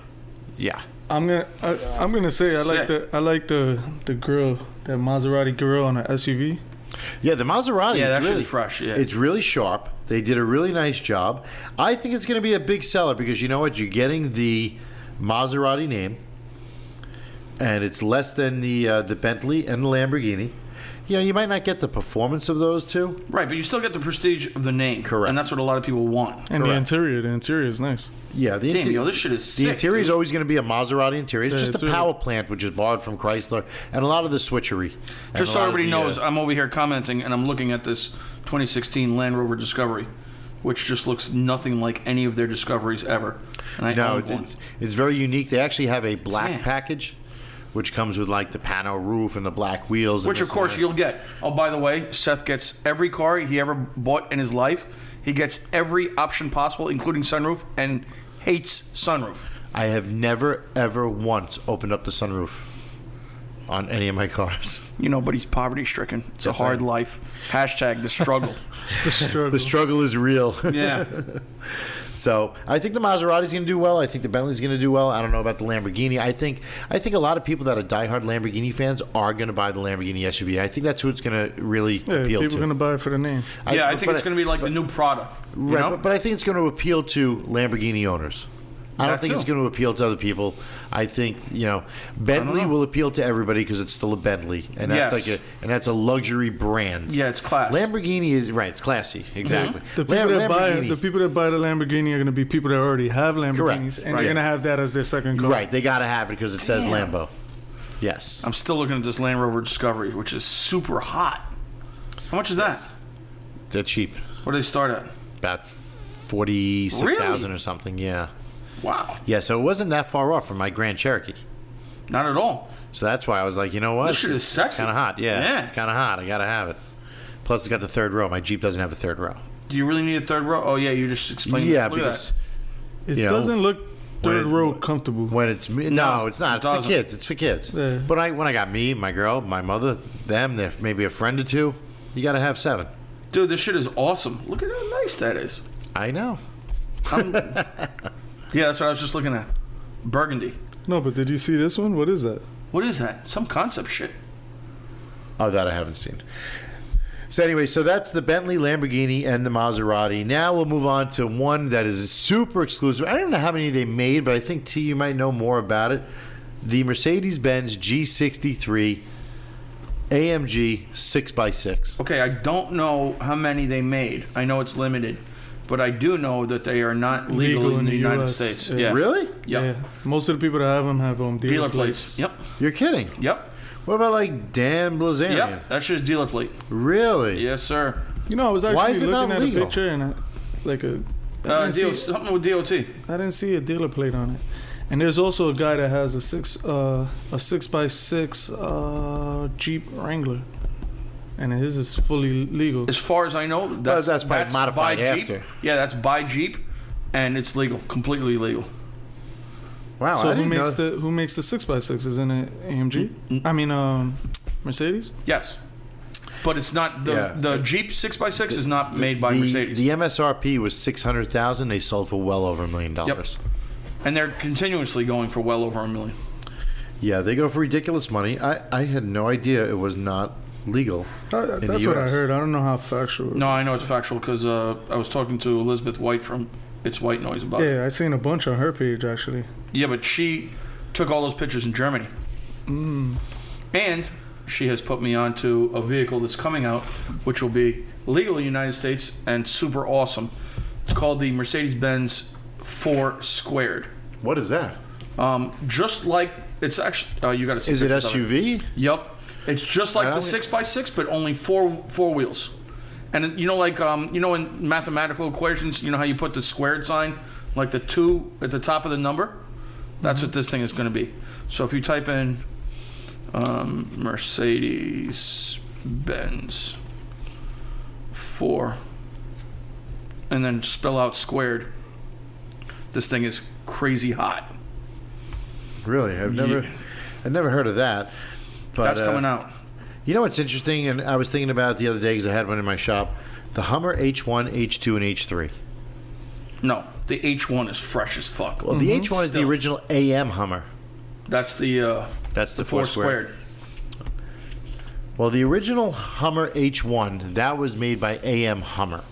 Yeah. I'm gonna say I like the grill, that Maserati grill on an SUV. Yeah, the Maserati. Yeah, that it's should really be fresh, yeah. It's really sharp. They did a really nice job. I think it's going to be a big seller because you know what? You're getting the Maserati name, and it's less than the Bentley and the Lamborghini. Yeah, you might not get the performance of those two. Right, but you still get the prestige of the name. Correct. And that's what a lot of people want. And Correct. the interior is nice. Yeah, the Damn, yo, this shit is The sick. interior is dude. always going to be a Maserati interior. It's Yeah, just it's a really- power plant, which is borrowed from Chrysler, and a lot of the switchery. And Just a so lot of everybody the, knows, I'm over here commenting, and I'm looking at this 2016 Land Rover Discovery, which just looks nothing like any of their Discoveries ever. And I no, own one. it's very unique. They actually have a black Damn. package, which comes with like the pano roof and the black wheels. and Which, of this and course, that. you'll get. Oh, by the way, Seth gets every car he ever bought in his life. He gets every option possible, including sunroof, and hates sunroof. I have never, ever once opened up the sunroof on any of my cars. But he's poverty-stricken. It's Yes, a hard I am. life. Hashtag the struggle. The struggle. The struggle is real. Yeah. So I think the Maserati's going to do well. I think the Bentley's going to do well. I don't know about the Lamborghini. I think a lot of people that are diehard Lamborghini fans are going to buy the Lamborghini SUV. I think that's who it's going to really Yeah, appeal people to. are gonna buy it for the name. I think it's going to be like the new Prada. You Right, know? but I think it's going to appeal to Lamborghini owners. I don't That think it's too. going to appeal to other people. I think Bentley know. will appeal to everybody because it's still a Bentley, and that's Yes. that's a luxury brand. Yeah, it's class. Lamborghini is right. It's classy, exactly. The people, that buy, Lamborghini- the people that buy the Lamborghini are going to be people that already have Lamborghinis, and Right. they're going to have that as their second car. right? They got to have it because it says Lambo. Yes, I'm still looking at this Land Rover Discovery, which is super hot. How much is that? they're cheap. What do they start at? About 46,000 or something. Yeah, Wow. yeah. So it wasn't that far off from my Grand Cherokee. Not at all. So that's why I was like, you know what? This shit is sexy. Kind of hot. Yeah, Yeah. it's kind of hot. I got to have it. Plus, it's got the third row. My Jeep doesn't have a third row. Do you really need a third row? Oh, yeah, you just explained Yeah, that. Look because at It You know, doesn't look third when it- row comfortable. when it's me, no, it's not. it It's for doesn't. kids. It's for kids. Yeah. But when I got me, my girl, my mother, them, maybe a friend or two, you got to have 7. that. Dude, this shit is awesome. Look at how nice that is. I know. Yeah, that's what I was just looking at. Burgundy. No, but did you see this one? What is that? What is that? Some concept shit. Oh, that I haven't seen. So anyway, so that's the Bentley, Lamborghini, and the Maserati. Now we'll move on to one that is super exclusive. I don't know how many they made, but I think, T, you might know more about it. The Mercedes-Benz G63 AMG 6x6. Okay, I don't know how many they made. I know it's limited. But I do know that they are not legal in the United US. States. Yeah. Yeah. Really? Yep. Yeah. Most of the people that have them have Dealer plates. Yep. You're kidding. Yep. What about like Dan Blazarian? Yep. That's just dealer plate. Really? Yes, sir. You know, I was Why is actually it not looking at legal? a picture and I didn't Something with DOT. I didn't see a dealer plate on it. And there's also a guy that has a 6x6 Jeep Wrangler, and his is fully legal. As far as I know, that's probably modified by Jeep. after. Yeah, that's by Jeep, and it's legal, completely legal. Wow. So I didn't know. who makes the 6x6? Isn't it AMG? I mean, Mercedes. Yes, but it's not the Jeep 6x6 is not made by the, Mercedes. The MSRP was $600,000. They sold for well over $1 million. Yep. And they're continuously going for well over $1 million. Yeah, they go for ridiculous money. I had no idea it was not legal. in That's the what I US. heard. I don't know how factual. No, I know it's factual because I was talking to Elizabeth White from It's White Noise about it. Yeah, I seen a bunch on her page actually. Yeah, but she took all those pictures in Germany. And she has put me onto a vehicle that's coming out, which will be legal in the United States and super awesome. It's called the Mercedes-Benz 4 Squared. What is that? Just like, it's actually, you got to see Is it pictures of SUV? Yep. It's just like the 6x6, but only four wheels. And you know, like in mathematical equations, you know how you put the squared sign, like the 2 at the top of the number. That's what this thing is going to be. So if you type in Mercedes-Benz 4, and then spell out squared, this thing is crazy hot. Really? I've never heard of that. But, That's coming out. You know what's interesting, and I was thinking about it the other day because I had one in my shop. The Hummer H1, H2, and H3. No, the H1 is fresh as fuck. Well, the H1 is the original AM Hummer. That's the That's the 4 4 squared. Well, the original Hummer H1, that was made by AM Hummer.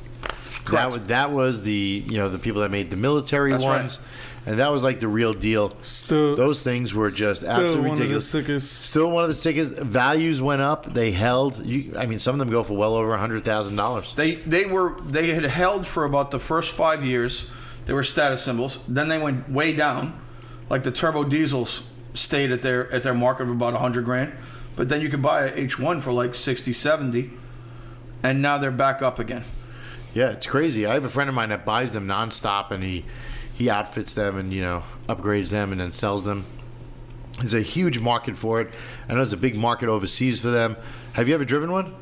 Correct. That was the the people that made the military That's ones, and that was like the real deal. Those things were just absolutely one ridiculous. of the sickest. Still one of the sickest. Values went up. They held. I mean, some of them go for well over $100,000. They had held for about the first 5 years. They were status symbols. Then they went way down. Like the turbo diesels stayed at their market of about $100,000. But then you could buy an H1 for like 60, 70, and now they're back up again. Yeah, it's crazy. I have a friend of mine that buys them nonstop, and he outfits them and upgrades them and then sells them. There's a huge market for it. I know there's a big market overseas for them. Have you ever driven one?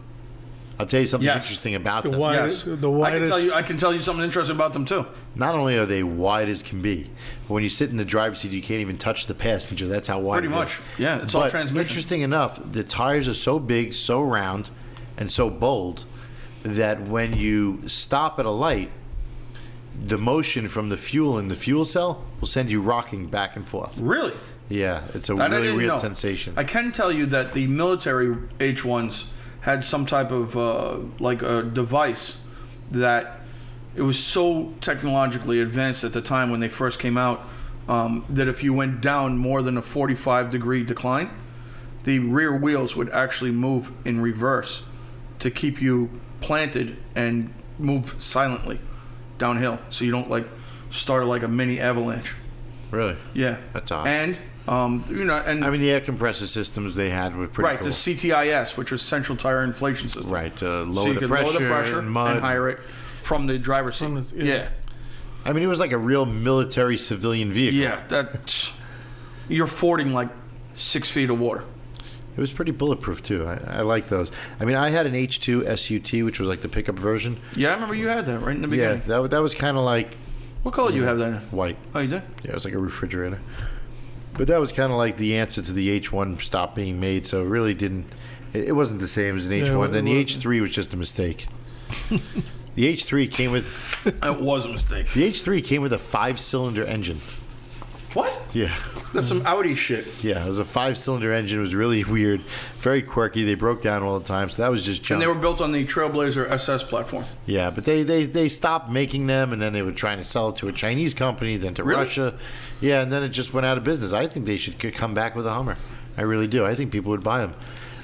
I'll tell you something interesting about them. Yes. The widest. I can tell you something interesting about them too. Not only are they wide as can be, but when you sit in the driver's seat, you can't even touch the passenger. That's how wide. Pretty it much. is. Yeah, it's all But transmission. interesting enough, the tires are so big, so round, and so bold that when you stop at a light, the motion from the fuel in the fuel cell will send you rocking back and forth. Really? Yeah, it's a That I really didn't weird know. sensation. I can tell you that the military H1s had some type of like a device that it was so technologically advanced at the time when they first came out that if you went down more than a 45-degree decline, the rear wheels would actually move in reverse to keep you planted and move silently downhill, so you don't like start like a mini avalanche. Really? Yeah, That's odd. And and I mean, the air compressor systems they had were pretty right, cool. the CTIS, which was central tire inflation system. Right, So lower you the could pressure, lower the pressure and mud. and higher it from the driver's seat. Yeah. I mean, it was like a real military civilian vehicle. Yeah, that you're fording like 6 feet of water. It was pretty bulletproof too. I like those. I mean, I had an H2 SUT, which was like the pickup version. Yeah, I remember you had that right in the Yeah, beginning. that was kind of like What color do you have that in? white. Oh, you did? Yeah, it was like a refrigerator. But that was kind of like the answer to the H1 stopped being made, so it really didn't. It wasn't the same as an H1. it Then the wasn't. H3 was just a mistake. The H3 came with It was a mistake. the H3 came with a 5-cylinder engine. What? Yeah. That's some Audi shit. Yeah, it was a 5-cylinder engine. It was really weird, very quirky. They broke down all the time, so that was just junk. And they were built on the Trailblazer SS platform. Yeah, but they stopped making them, and then they were trying to sell it to a Chinese company, then to Really? Russia. Yeah, and then it just went out of business. I think they should come back with a Hummer. I really do. I think people would buy them.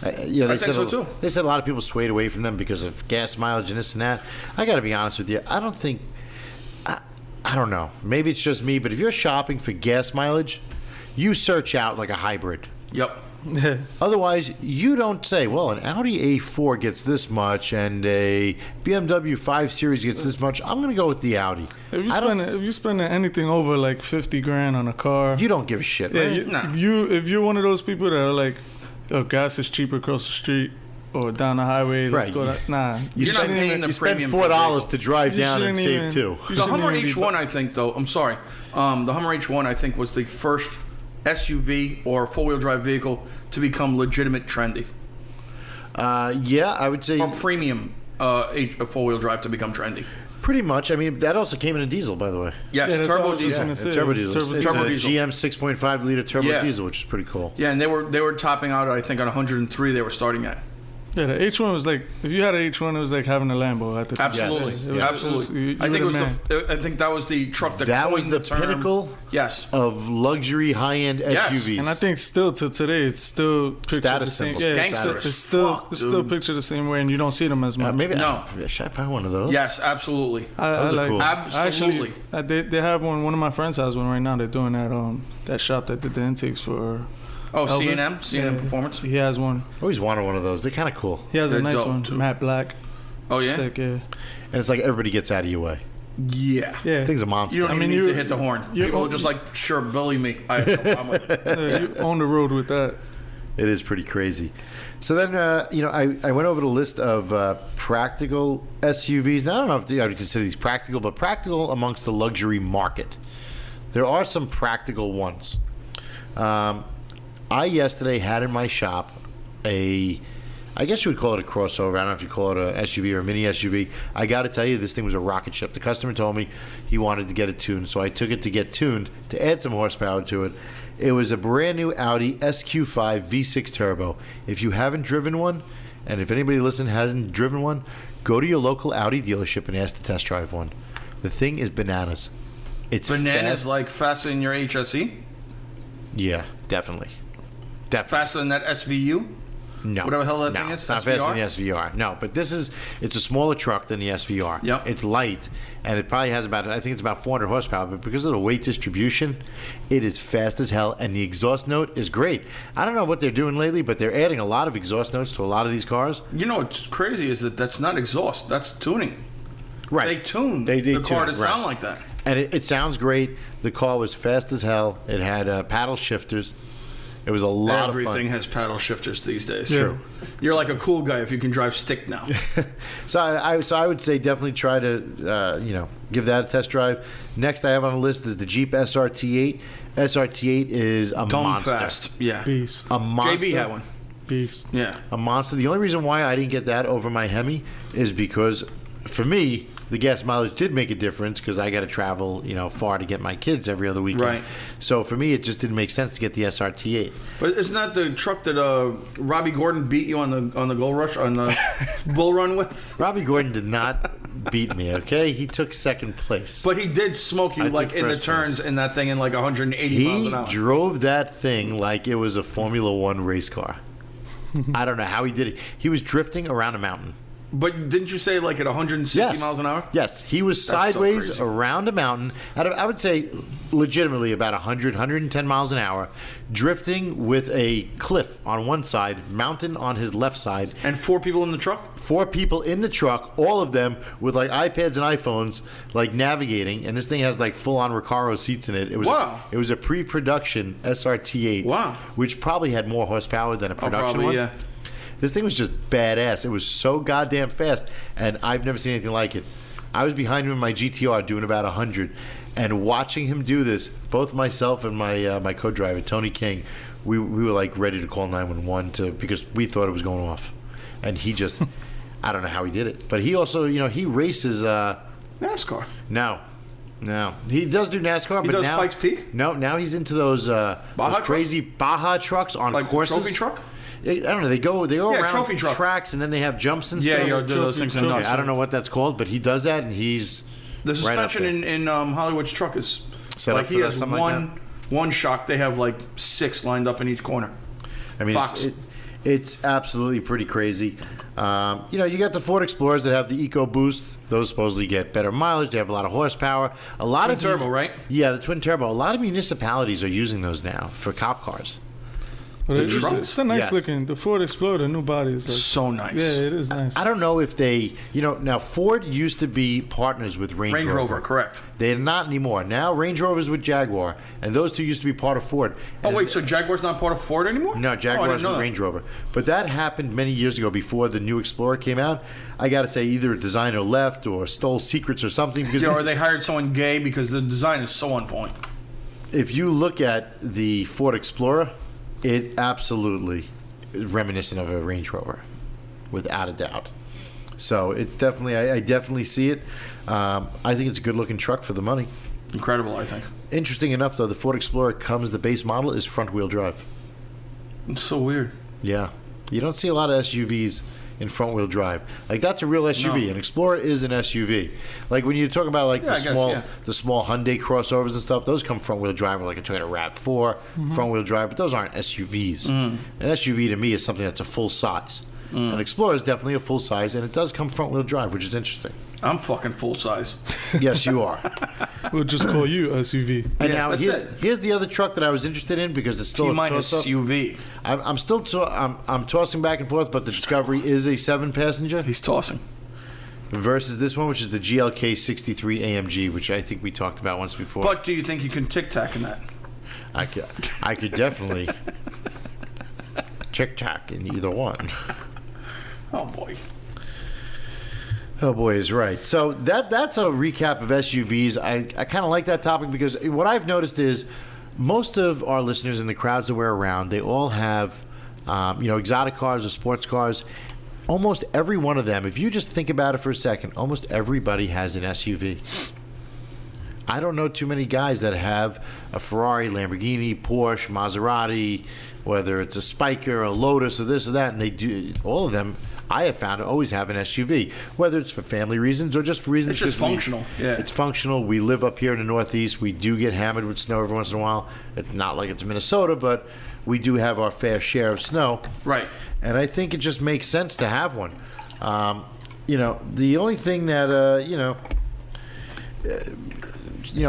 They I think so, too. They said a lot of people swayed away from them because of gas mileage and this and that. I got to be honest with you. I don't think. I don't know. Maybe it's just me, but if you're shopping for gas mileage, you search out like a hybrid. Yep. Otherwise, you don't say, well, an Audi A4 gets this much and a BMW 5 Series gets this much. I'm going to go with the Audi. If you spend anything over like 50 grand on a car, You don't give a shit, yeah, right? if you're one of those people that are like, oh, gas is cheaper across the street or down the highway, let's Right. go. Nah, You're not paying the You spend premium $4 for to drive You down and shouldn't save even- two. you the shouldn't Hummer even be H1, I think, though. I'm sorry. The Hummer H1, I think, was the first SUV or four-wheel drive vehicle to become legitimate trendy. Yeah, I would say Or premium four-wheel drive to become trendy. pretty much. I mean, that also came in a diesel, by the way. Yes, Yeah, that's what I turbo was just diesel. gonna say. Turbo it was diesel. It's turbo a diesel. GM 6.5 liter turbo Yeah. diesel, which is pretty cool. Yeah, and they were topping out, I think, on 103 they were starting at. Yeah, the H1 was like, if you had an H1, it was like having a Lambo at the time. Absolutely, Yes. It was- absolutely. you I think it were was the man. I think that was the truck that That was coined the term. pinnacle Yes. of luxury high-end Yes. SUVs. And I think still to today, it's still pictured Status the same. symbols. Yeah, Gangster it's as still fuck, it's still dude. pictured the same way, and you don't see them as much. maybe No. should I buy one of those? Yes, absolutely. Those are cool. Absolutely. They have one of my friends has one right now. They're doing that shop that did the intakes for. Oh, Elvis. C&M Yeah. Performance. He has one. I always wanted one of those. They're kind of cool. He has They're a nice dope, one, too. matte black. Oh yeah. Sick, yeah. And it's like everybody gets out of your way. Yeah. Yeah. Thing's a monster. You don't I even mean, need you- to hit the horn. you- People are just like, sure, bully me. I have no problem with it. You on the road with that. It is pretty crazy. So then, I went over the list of practical SUVs. Now, I don't know if I would consider these practical, but practical amongst the luxury market. There are some practical ones. I yesterday had in my shop I guess you would call it a crossover. I don't know if you call it an SUV or a mini SUV. I got to tell you, this thing was a rocket ship. The customer told me he wanted to get it tuned, so I took it to get tuned to add some horsepower to it. It was a brand new Audi SQ5 V6 Turbo. If you haven't driven one, and if anybody listening hasn't driven one, go to your local Audi dealership and ask to test drive one. The thing is bananas. It's Bananas fast. like faster than your HSE? Yeah, definitely. Faster than that SVU? No. Whatever the hell that no, thing is, it's not faster than the SVR? SVR. No, but it's a smaller truck than the SVR. Yep. It's light, and it probably has I think it's about 400 horsepower, but because of the weight distribution, it is fast as hell, and the exhaust note is great. I don't know what they're doing lately, but they're adding a lot of exhaust notes to a lot of these cars. You know what's crazy is that's not exhaust. That's tuning. Right. They tuned They the car tune to it, sound right. like that. And it sounds great. The car was fast as hell. It had paddle shifters. It was a lot Everything of fun. has paddle shifters these days. True. You're like a cool guy if you can drive stick now. So I would say definitely try to give that a test drive. Next I have on the list is the Jeep SRT8. SRT8 is a Dumb monster. fast. Yeah. Beast. A monster. JB had one. Beast. Yeah. A monster. The only reason why I didn't get that over my Hemi is because, for me, the gas mileage did make a difference because I got to travel, far to get my kids every other weekend. Right. So for me, it just didn't make sense to get the SRT8. But isn't that the truck that Robbie Gordon beat you on the Gold Rush on the Bull Run with? Robbie Gordon did not beat me. Okay, he took second place. But he did smoke you I like took in the first turns place. in that thing in like 180 miles He an hour. drove that thing like it was a Formula One race car. I don't know how he did it. He was drifting around a mountain. But didn't you say like at 160 miles an hour? Yes, he was so sideways crazy. around a mountain at, I would say, legitimately about 100, 110 miles an hour, drifting with a cliff on one side, mountain on his left side, And 4 people in the truck? 4 people in the truck, all of them with like iPads and iPhones, like navigating, and this thing has like full-on Recaro seats in it. It was Wow. it was a pre-production SRT8, Wow. which probably had more horsepower than a production probably, one. yeah. This thing was just badass. It was so goddamn fast, and I've never seen anything like it. I was behind him in my GTR doing about 100, and watching him do this, both myself and my co-driver, Tony King, we were like ready to call 911 because we thought it was going off. And he just... I don't know how he did it, but he also, he races. NASCAR. No, he does do NASCAR, He but does now Pikes Peak? No, now he's into those crazy Baja trucks on Like courses. the trophy truck? I don't know. They go around trophy truck. tracks, and then they have jumps and Yeah, stuff. do those things and nuts. I don't know what that's called, but he does that, and he's The right up suspension there. in Hollywood's truck is Set like up he for has something like one shock. They have like 6 lined up in each corner. I mean, Fox. it's absolutely pretty crazy. You got the Ford Explorers that have the EcoBoost. Those supposedly get better mileage. They have a lot of horsepower. A lot Twin of turbo, right? Yeah, the twin turbo. A lot of municipalities are using those now for cop cars. But trucks? it's a nice Yes. looking. The Ford Explorer, the new body is like, So nice. yeah, it is nice. I don't know if they, now Ford used to be partners with Range Rover, correct. They're not anymore. Now Range Rover's with Jaguar, and those two used to be part of Ford. Oh And- wait, so Jaguar's not part of Ford anymore? No, Oh, I Jaguar's didn't know with that. Range Rover. But that happened many years ago before the new Explorer came out. I got to say, either a designer left or stole secrets or something. Because Yeah, or they hired someone gay because the design is so on point. if you look at the Ford Explorer, it absolutely is reminiscent of a Range Rover, without a doubt. So it's definitely, I definitely see it. I think it's a good-looking truck for the money. Incredible, I think. Interesting enough, though, the Ford Explorer the base model is front-wheel drive. It's so weird. Yeah. You don't see a lot of SUVs in front-wheel drive. Like, that's a real SUV. No. An Explorer is an SUV. Like, when you talk about, like, Yeah, I guess, the small Hyundai crossovers and stuff, those come front-wheel drive, or like a Toyota RAV4 front-wheel drive, but those aren't SUVs. An SUV, to me, is something that's a full size. An Explorer is definitely a full size, and it does come front-wheel drive, which is interesting. I'm fucking full size. Yes, you are. We'll just call you SUV. And Yeah, now that's it. here's the other truck that I was interested in because it's still a T-minus toss-up. UV. I'm still I'm tossing back and forth, but the Discovery is a 7-passenger He's tossing. versus this one, which is the GLK 63 AMG, which I think we talked about once before. But do you think you can tic-tac in that? I could definitely tic-tac in either one. Oh, boy. Oh boy, is right. So that's a recap of SUVs. I kind of like that topic because what I've noticed is most of our listeners in the crowds that we're around, they all have exotic cars or sports cars. Almost every one of them, if you just think about it for a second, almost everybody has an SUV. I don't know too many guys that have a Ferrari, Lamborghini, Porsche, Maserati, whether it's a Spiker, a Lotus, or this or that, and they do all of them. I have found always have an SUV, whether it's for family reasons or just for reasons. It's just because functional. Yeah. It's functional. We live up here in the Northeast. We do get hammered with snow every once in a while. It's not like it's Minnesota, but we do have our fair share of snow. Right. And I think it just makes sense to have one. The only thing that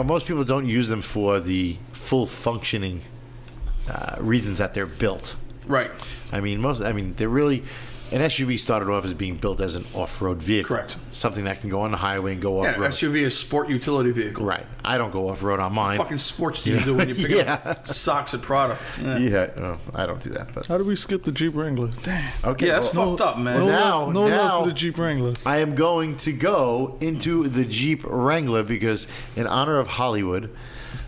most people don't use them for the full functioning reasons that they're built. Right. They're really. An SUV started off as being built as an off-road vehicle. Correct. Something that can go on the highway and go Yeah, off-road. SUV is sport utility vehicle. Right. I don't go off-road on mine. Fucking sports do you do when you pick Yeah. up socks at Prada? Yeah, I don't do that. But How do we skip the Jeep Wrangler? Damn. okay. Yeah, that's well, fucked up, man. No, Now- love, no love now- for the Jeep Wrangler. I am going to go into the Jeep Wrangler because, in honor of Hollywood,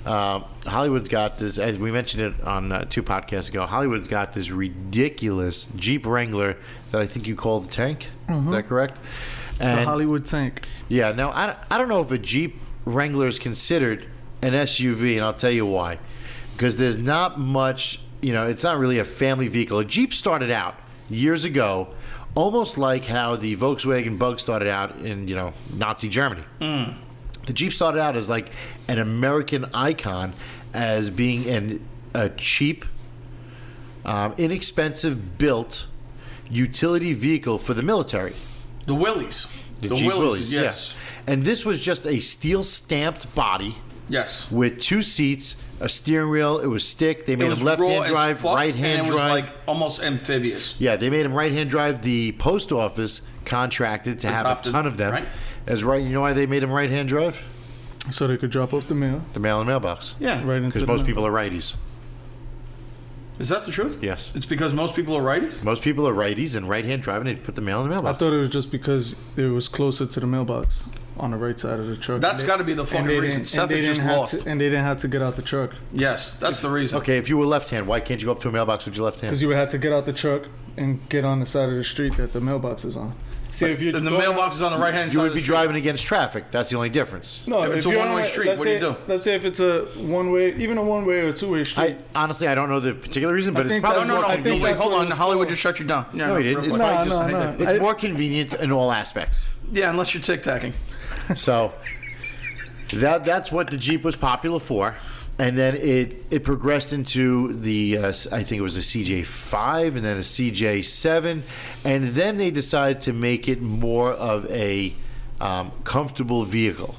Hollywood's got this, as we mentioned it on 2 podcasts ago, Hollywood's got this ridiculous Jeep Wrangler that I think you call the tank. Is that correct? The And Hollywood tank. yeah, now I don't know if a Jeep Wrangler is considered an SUV, and I'll tell you why. Because there's not much, it's not really a family vehicle. A Jeep started out years ago almost like how the Volkswagen Bug started out in, Nazi Germany. The Jeep started out as like an American icon, as being a cheap, inexpensive built utility vehicle for the military. The Willies. The Jeep Willys, yes. yeah. And this was just a steel stamped body Yes. with 2 seats, a steering wheel. It was stick. They It made was him left-hand raw as drive, fuck, right-hand and it drive. was like almost amphibious. Yeah, they made him right-hand drive. The post office contracted to have a Adopted, ton of them. right? You know why they made him right-hand drive? So they could drop off the mail The mail and mailbox. Yeah. right into Because the most mail. people are righties. Is that the truth? Yes. It's because most people are righties? Most people are righties and right-hand drive, and they put the mail in the I mailbox. thought it was just because it was closer to the mailbox on the right side of the truck. That's got to be the fucking reason. Seth is just lost. and they didn't have to get out the truck Yes, that's the reason. Okay, if you were left-hand, why can't you go up to a mailbox with your left hand? because you would have to get out the truck and get on the side of the street that the mailbox is on. See, if you the mailbox is on the right hand side. You would of be the street. driving against traffic. That's the only difference. No, If it's if a you're one-way on street, let's what do you say- do? Let's say if it's a one-way, even a one-way or a two-way street. Honestly, I don't know the particular reason, but it's think probably that's No, more no, I no. think convenient. that's Hold what on. it's Hollywood for. just shut you down. Yeah, No, he didn't. It's probably No, just- no. It's more convenient in all aspects. Yeah, unless you're tic-tacking. So that's what the Jeep was popular for. And then it progressed into the, I think it was a CJ5 and then a CJ7. And then they decided to make it more of a comfortable vehicle.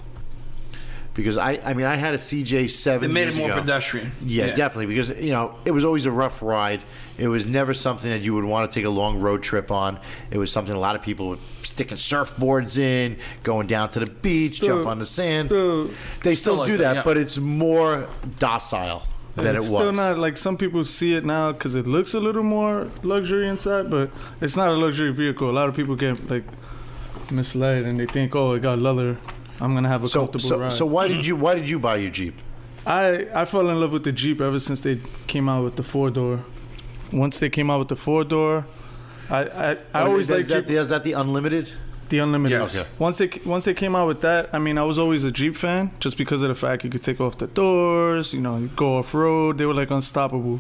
Because I had a CJ7 They made years it more ago. pedestrian. Yeah, definitely. Because, it was always a rough ride. It was never something that you would want to take a long road trip on. It was something a lot of people were sticking surfboards in, going down to the beach, jump on the sand. They still like do that, that, yeah. but it's more docile than it It's was. still not like some people see it now because it looks a little more luxury inside, but it's not a luxury vehicle. A lot of people get like misled and they think, oh, it got leather. I'm gonna have a comfortable ride. So why did you buy your Jeep? I fell in love with the Jeep ever since they came out with the 4-door. Once they came out with the 4-door, I always liked Jeep. Is that the Unlimited? The Unlimited. Yes. Okay. Once they came out with that, I mean, I was always a Jeep fan just because of the fact you could take off the doors, you go off road. They were like unstoppable.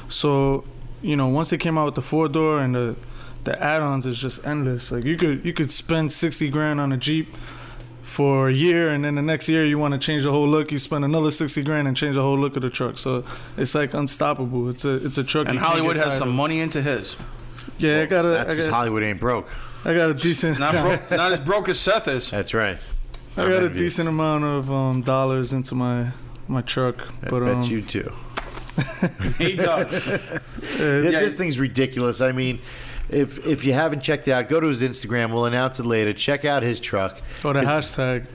So, once they came out with the 4-door and the add-ons is just endless. Like you could spend $60,000 on a Jeep for a year, and then the next year you want to change the whole look. You spend another $60,000 and change the whole look of the truck. So it's like unstoppable. It's a truck. And you can't Hollywood get has tired some of. money into his. Yeah, That's because Hollywood ain't broke. I got a decent. Not as broke as Seth is. That's right. I got a decent amount of dollars into my truck, I but bet you do. He does. This thing's ridiculous. I mean, if you haven't checked it out, go to his Instagram. We'll announce it later. Check out his truck. the hashtag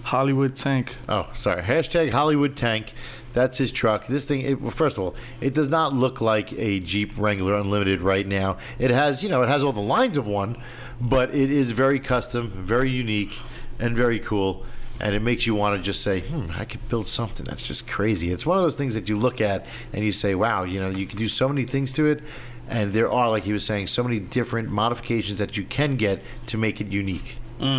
Hollywood Tank. Oh, sorry. Hashtag Hollywood Tank. That's his truck. This thing, well, first of all, it does not look like a Jeep Wrangler Unlimited right now. It has, it has all the lines of one, but it is very custom, very unique, and very cool. And it makes you want to just say, I could build something that's just crazy. It's one of those things that you look at and you say, wow, you can do so many things to it. And there are, like he was saying, so many different modifications that you can get to make it unique,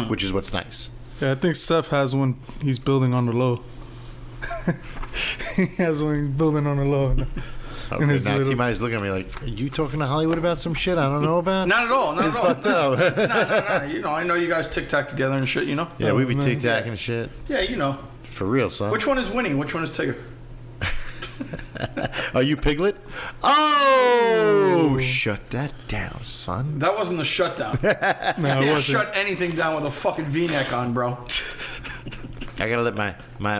which is what's nice. Yeah, I think Seth has one he's building on the low. He has one he's building on the low. Okay, now Tminus looking at me like, are you talking to Hollywood about some shit I don't know about? Not at all. Not It's at all. fucked up. No. I know you guys tic-tac together and shit, Yeah, we be man. tic-tacking shit. Yeah, For real, son. Which one is winning? Which one is Tigger? Are you Piglet? Oh! Shut that down, son. That wasn't the shutdown. No, You it can't wasn't. shut anything down with a fucking V-neck on, bro. I gotta let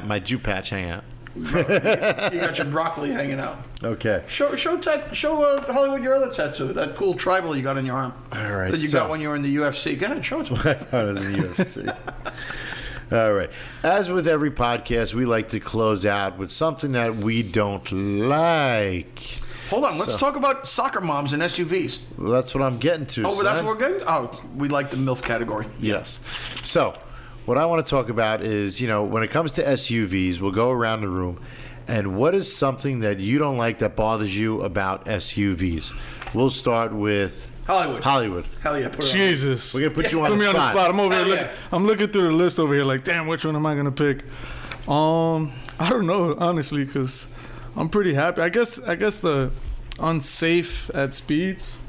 my Jew patch hang out. You got your broccoli hanging out. Okay. Show Hollywood your other tattoo, that cool tribal you got on your arm. All right. That you got when you were in the UFC. Go ahead, show it to me. I was in the UFC. All right. As with every podcast, we like to close out with something that we don't like. Hold on, let's talk about soccer moms and SUVs. Well, that's what I'm getting to. Oh, son. that's what we're getting? Oh, we like the MILF category. Yes. So, what I want to talk about is, when it comes to SUVs, we'll go around the room, and what is something that you don't like that bothers you about SUVs? We'll start with Hollywood. Hell yeah, put it on. Jesus. We're gonna put you on Put the me on the spot. spot. I'm over here Hell looking. yeah. I'm looking through the list over here, like, damn, which one am I gonna pick? I don't know, honestly, because I'm pretty happy. I guess the unsafe at speeds,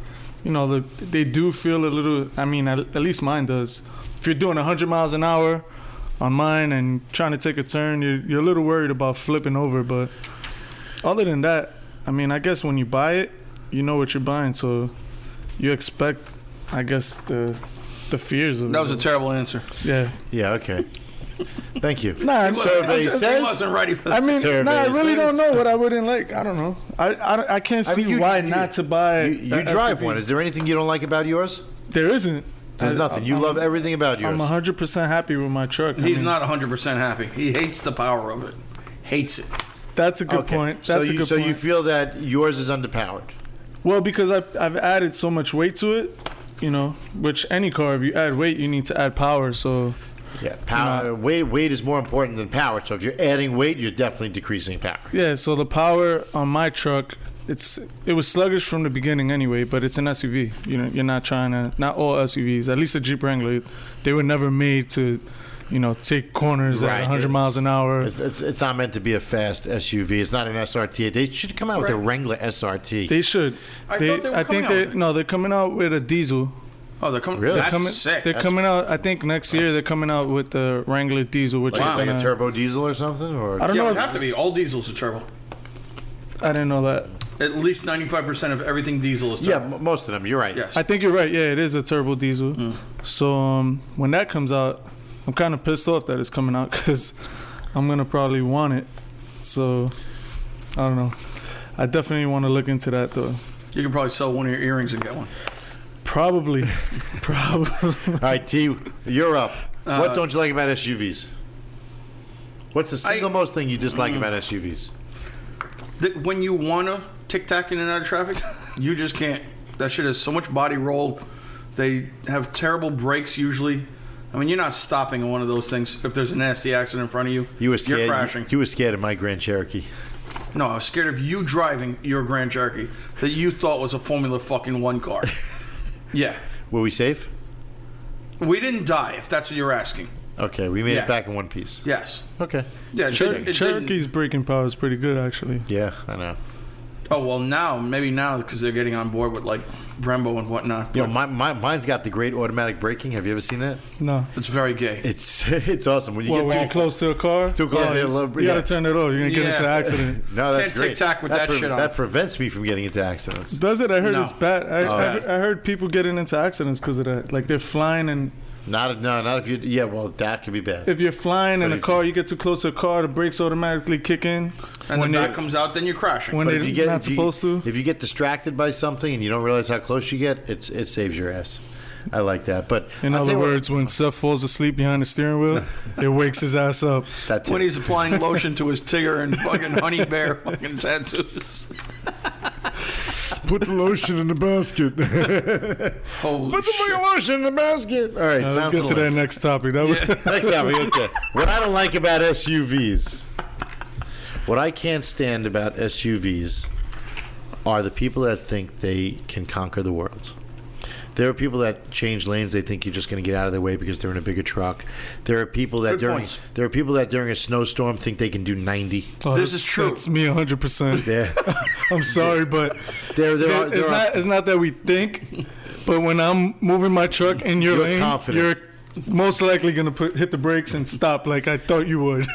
they do feel a little. I mean, at least mine does. If you're doing 100 miles an hour on mine and trying to take a turn, you're a little worried about flipping over. But other than that, I mean, I guess when you buy it, you know what you're buying, so you expect, I guess, the fears of it. That was a terrible answer. Yeah. Yeah, okay. Thank you. Nah, Survey He says. wasn't ready for this. I mean, Survey I really don't says- know what I wouldn't like. I don't know. I can't see mean, why not to buy. You a drive SUV. one. Is there anything you don't like about yours? There isn't. There's nothing. You love everything about yours. I'm 100% happy with my truck. He's not 100% happy. He hates the power of it. Hates it. That's a good Okay. point. So That's a good point. you feel that yours is underpowered. Well, because I've added so much weight to it, which any car, if you add weight, you need to add power. So Yeah, power. Weight is more important than power. So if you're adding weight, you're definitely decreasing power. yeah, so the power on my truck it was sluggish from the beginning anyway, but it's an SUV. You know, you're not trying to, not all SUVs, at least a Jeep Wrangler, they were never made to, you know, take corners at 100 miles an hour. It's not meant to be a fast SUV. It's not an SRT. They should come out with a Wrangler SRT. They should. I thought they were coming out with it. They're coming out with a diesel. Oh, they're coming. Really? That's sick. They're coming out. I think next year they're coming out with the Wrangler diesel, which Like, is like gonna, a turbo diesel or something? Or I don't Yeah, know. it would have to be. All diesels are turbo. I didn't know that. At least 95% of everything diesel is yeah, turbo. most of them. You're right. Yes. I think you're right. Yeah, it is a turbo diesel. So when that comes out, I'm kind of pissed off that it's coming out because I'm gonna probably want it. So I don't know. I definitely want to look into that though. You could probably sell one of your earrings and get one. Probably. All right, T, you're up. What don't you like about SUVs? What's the single most thing you dislike about SUVs? That when you want to tic-tac in and out of traffic, you just can't. That shit has so much body roll. They have terrible brakes usually. I mean, you're not stopping on one of those things if there's a nasty accident in front of you. You were scared. You're crashing. You were scared of my Grand Cherokee. No, I was scared of you driving your Grand Cherokee that you thought was a Formula fucking One car. Yeah. Were we safe? We didn't die, if that's what you're asking. Okay, we made Yeah. it back in one piece. Yes. Okay. Yeah, it didn't- Cherokee's braking power is pretty good actually. Yeah, I know. Oh, well, maybe now, because they're getting on board with, like, Brembo and whatnot. You know, mine's got the great automatic braking. Have you ever seen that? No. It's very gay. It's awesome. When you When get you're close to a car, too close, you gotta turn it off. You're gonna get into an accident. No, that's Can't great. tic-tac with that shit on. That prevents me from getting into accidents. Does it? I heard No. it's bad. bad. I heard people getting into accidents because of that. Like they're flying and Not if you. Yeah, well, that could be bad. if you're flying in But a if car, you get too close to a car, the brakes automatically kick in. And when the they- back comes out, then you're crashing. when But they're if you get, not supposed to. if you get distracted by something and you don't realize how close you get, it saves your ass. I like that. But In I'll other tell you what, words, when Seth falls asleep behind the steering wheel, it wakes his ass up. that's When it. he's applying lotion to his Tigger and fucking honey bear fucking tattoos. Put the lotion in the basket. Holy Put the shit. fucking lotion in the basket. All right, Let's sounds get to that hilarious. next topic. That was, Next topic. Okay. What I don't like about SUVs, what I can't stand about SUVs, are the people that think they can conquer the world. There are people that change lanes. They think you're just going to get out of their way because they're in a bigger truck. There are people that Good points. during a snowstorm think they can do 90. oh, This is true. That's me 100%. Yeah. I'm sorry, but It's not that we think, but when I'm moving my truck in your You're lane, confident. you're most likely gonna hit the brakes and stop like I thought you would.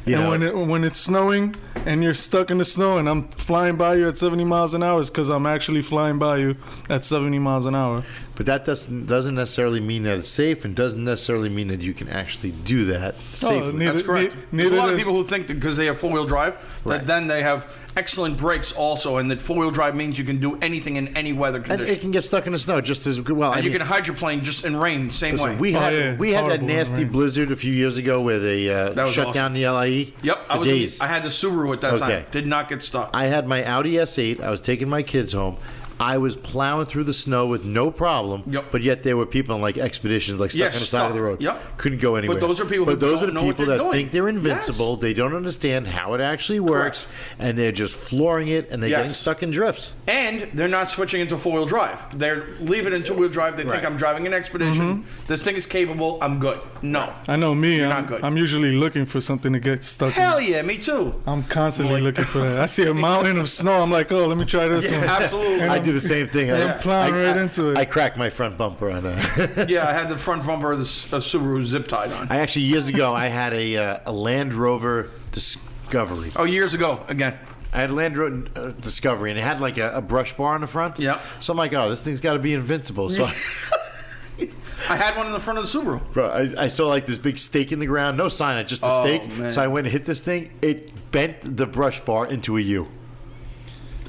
You know. And when it's snowing and you're stuck in the snow and I'm flying by you at 70 miles an hour, it's because I'm actually flying by you at 70 miles an hour. But that doesn't necessarily mean that it's safe, and doesn't necessarily mean that you can actually do that safely. neither- That's correct. There's a neither lot of does- people who think that because they have four-wheel drive, Right. that then they have excellent brakes also, and that four-wheel drive means you can do anything in any weather And condition. it can get stuck in the snow just as well. And you can hydroplane just in rain the same way. Listen, we had yeah. we had that Horrible in nasty rain. blizzard a few years ago where they was shut awesome. down the LIE. Yep, for days. I had the Subaru at that Okay. time. Did not get stuck. I had my Audi S8. I was taking my kids home. I was plowing through the snow with no problem. Yep. But yet there were people on like expeditions, like stuck Yeah, on the side of the stuck. road. Yep. Couldn't go anywhere. those are people But who those are don't the know what people they're that doing. think they're invincible. Yes. They don't understand how it actually works, and they're just flooring it, and they're Yes. getting stuck in drifts. And they're not switching into four-wheel drive. They're leaving it in two-wheel drive. They Right. think I'm driving an expedition. This thing is capable. I'm good. No. I know me. not good. I'm usually looking for something to get stuck Hell in. yeah, me too. I'm constantly looking for that. I see a mountain of snow. I'm like, oh, let me try this one. Absolutely. I do the same thing. And I'm plowing right into it. I cracked my front bumper on that. Yeah, I had the front bumper of the Subaru zip tied on. I actually years ago I had a Land Rover Discovery. Oh, years ago, again. I had a Land Rover Discovery, and it had like a brush bar on the front. Yeah. So I'm like, oh, this thing's got to be invincible. So I had one in the front of the Subaru. bro, I saw like this big stake in the ground, no sign, just a Oh, stake. man. So I went and hit this thing. It bent the brush bar into a U.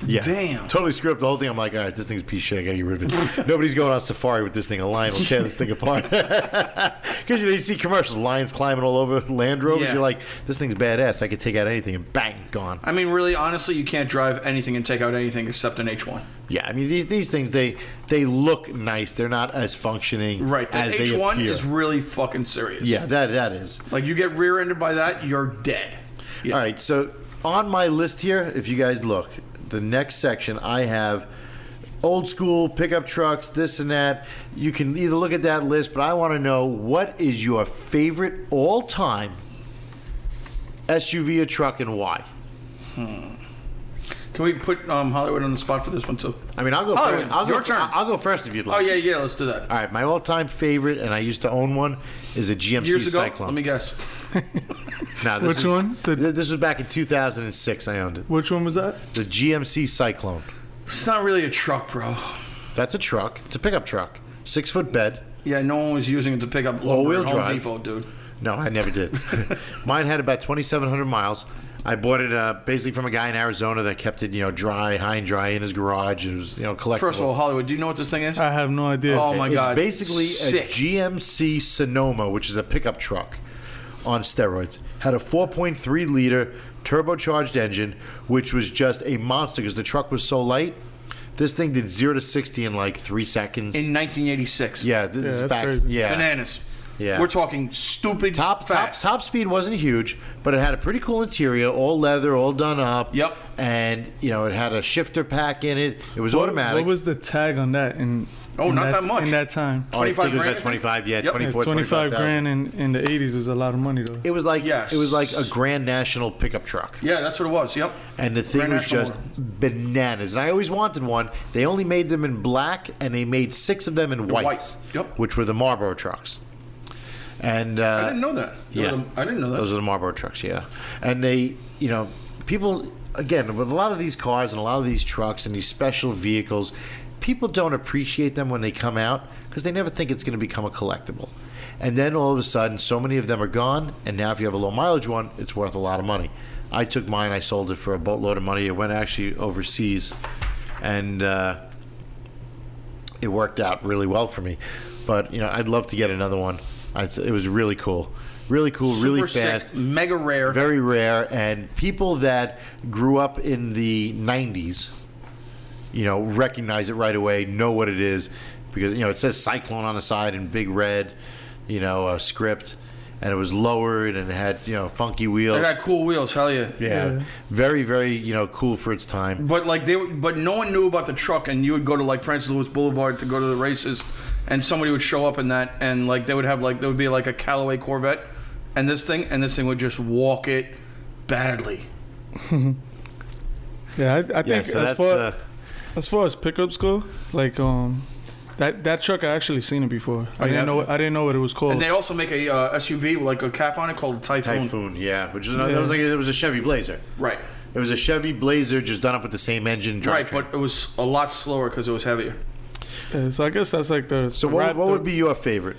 Yeah. Damn. Totally screwed up the whole thing. I'm like, all right, this thing's a piece of shit. I gotta get rid of it. Nobody's going on safari with this thing. A lion will tear this thing apart. Because you see commercials, lions climbing all over Land Rovers. Yeah. You're like, this thing's badass. I could take out anything, and bang, gone. I mean, really, honestly, you can't drive anything and take out anything except an H1. Yeah, I mean these things they look nice. They're not as functioning Right. The as they H1 appear. is really fucking serious. Yeah, that is. Like, you get rear-ended by that, you're dead. Yeah. All right, so on my list here, if you guys look, the next section, I have old school pickup trucks, this and that. You can either look at that list, but I want to know, what is your favorite all-time SUV or truck and why? Can we put Hollywood on the spot for this one too? I mean, I'll go Hollywood, first. your turn. I'll go first if you'd like. Oh yeah, let's do that. All right, my all-time favorite, and I used to own one, is a GMC Years ago, Cyclone. let me guess. No, Which one? This was back in 2006. I owned it. Which one was that? The GMC Cyclone. It's not really a truck, bro. That's a truck. It's a pickup truck. 6-foot bed. Yeah, no one was using it to pick up All-wheel lumber at Home drive. Depot, dude. No, I never did. Mine had about 2,700 miles. I bought it basically from a guy in Arizona that kept it, dry, high and dry in his garage. It was, collectible. First of all, Hollywood, do you know what this thing is? I have no idea. Oh my God. It's basically Sick. a GMC Sonoma, which is a pickup truck on steroids. Had a 4.3 liter turbocharged engine, which was just a monster because the truck was so light. This thing did 0 to 60 in like 3 seconds. In 1986. Yeah, this is that's back. crazy. Yeah, Bananas. Yeah. We're talking stupid Top fast. speed wasn't huge, but it had a pretty cool interior, all leather, all done up. Yep. And it had a shifter pack in it. It was automatic. What was the tag on that? Not that much. In that time. Oh, I think it was 25 grand, I about think? 25. Yeah, Yep. 24, 25 grand. grand in the 80s was a lot of money, though. It was like Yes. it was like a Grand National pickup truck. Yeah, that's what it was. Yep. And the thing Grand was National just bananas. And I always wanted one. They only made them in black, and they made 6 of them in white. Yep. Which were the Marlboro trucks. And I didn't know that. Yeah. I didn't know that. Those are the Marlboro trucks, yeah. And they, people, again, with a lot of these cars and a lot of these trucks and these special vehicles, people don't appreciate them when they come out because they never think it's going to become a collectible. And then all of a sudden, so many of them are gone, and now if you have a low mileage one, it's worth a lot of money. I took mine, I sold it for a boatload of money. It went actually overseas, and it worked out really well for me. But, I'd love to get another one. It was really cool. Really cool, Super really sick, fast. mega rare. Very rare. And people that grew up in the 90s, recognize it right away, know what it is. Because, it says Cyclone on the side in big red, script. And it was lowered and it had, funky wheels. It had cool wheels, hell yeah. Yeah. Very, very, cool for its time. But but no one knew about the truck, and you would go to like Francis Lewis Boulevard to go to the races, and somebody would show up in that, and like there would be like a Callaway Corvette, and this thing would just walk it badly. Yeah, I think so as far as pickups go, like that truck I actually seen it before. I didn't know what it was called. And they also make a SUV with like a cap on it called Typhoon. Typhoon, yeah. Which is it was a Chevy Blazer. Right. It was a Chevy Blazer just done up with the same engine. Right, drivetrain. but it was a lot slower because it was heavier. Yeah, so I guess that's like the. So what would be your favorite?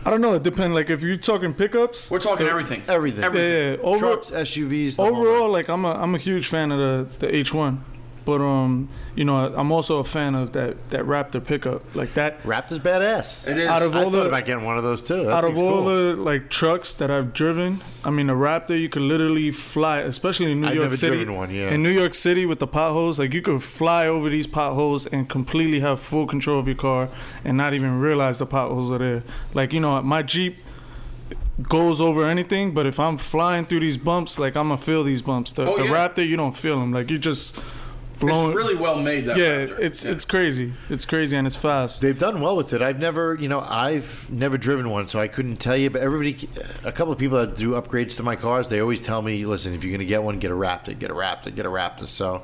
I don't know. It depends. Like if you're talking pickups, We're talking everything. Everything. yeah, Trucks, SUVs. the whole overall, nine. like I'm a huge fan of the H1, but I'm also a fan of that Raptor pickup, like that. Raptor's badass. It is. Out of I all thought the about getting one of those too. That out of thing's all cool. the like trucks that I've driven, I mean, a Raptor you could literally fly, especially in New I've York never City. driven one, yeah. In New York City with the potholes, like you could fly over these potholes and completely have full control of your car and not even realize the potholes are there. Like my Jeep goes over anything, but if I'm flying through these bumps, like I'm gonna feel these bumps. The yeah. Raptor, you don't feel them. Like you just blowing. It's really well made. That Yeah, Raptor. it's crazy. It's crazy and it's fast. They've done well with it. I've never driven one, so I couldn't tell you. But a couple of people that do upgrades to my cars, they always tell me, listen, if you're going to get one, get a Raptor, get a Raptor, get a Raptor. So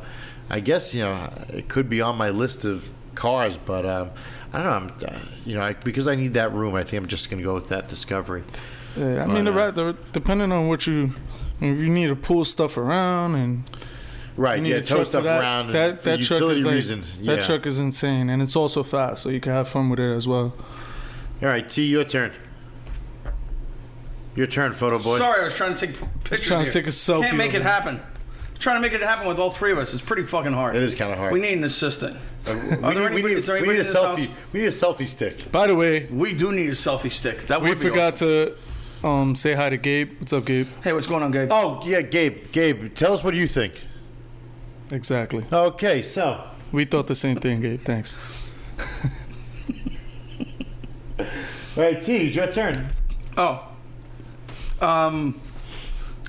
I guess, it could be on my list of cars, but I don't know. Because I need that room, I think I'm just going to go with that Discovery. Yeah, I mean, the Raptor, depending on if you need to pull stuff around and Right, you need yeah, a tow truck stuff for that, around that for truck utility is like, reasons. Yeah. That truck is insane, and it's also fast, so you can have fun with it as well. All right, T, your turn. Your turn, photo boy. Sorry, I was trying to take pictures. Trying to here. take a selfie Can't make of it it. happen. Trying to make it happen with all three of us. It's pretty fucking hard. It is kind of hard. We need an assistant. We need a selfie. We need a selfie stick. By the way, We do need a selfie stick. That we would be forgot awesome. to say hi to Gabe. What's up, Gabe? Hey, what's going on, Gabe? Oh yeah, Gabe. Gabe, tell us what you think. Exactly. Okay, so We thought the same thing, Gabe. Thanks. all right, T, it's your turn. Oh.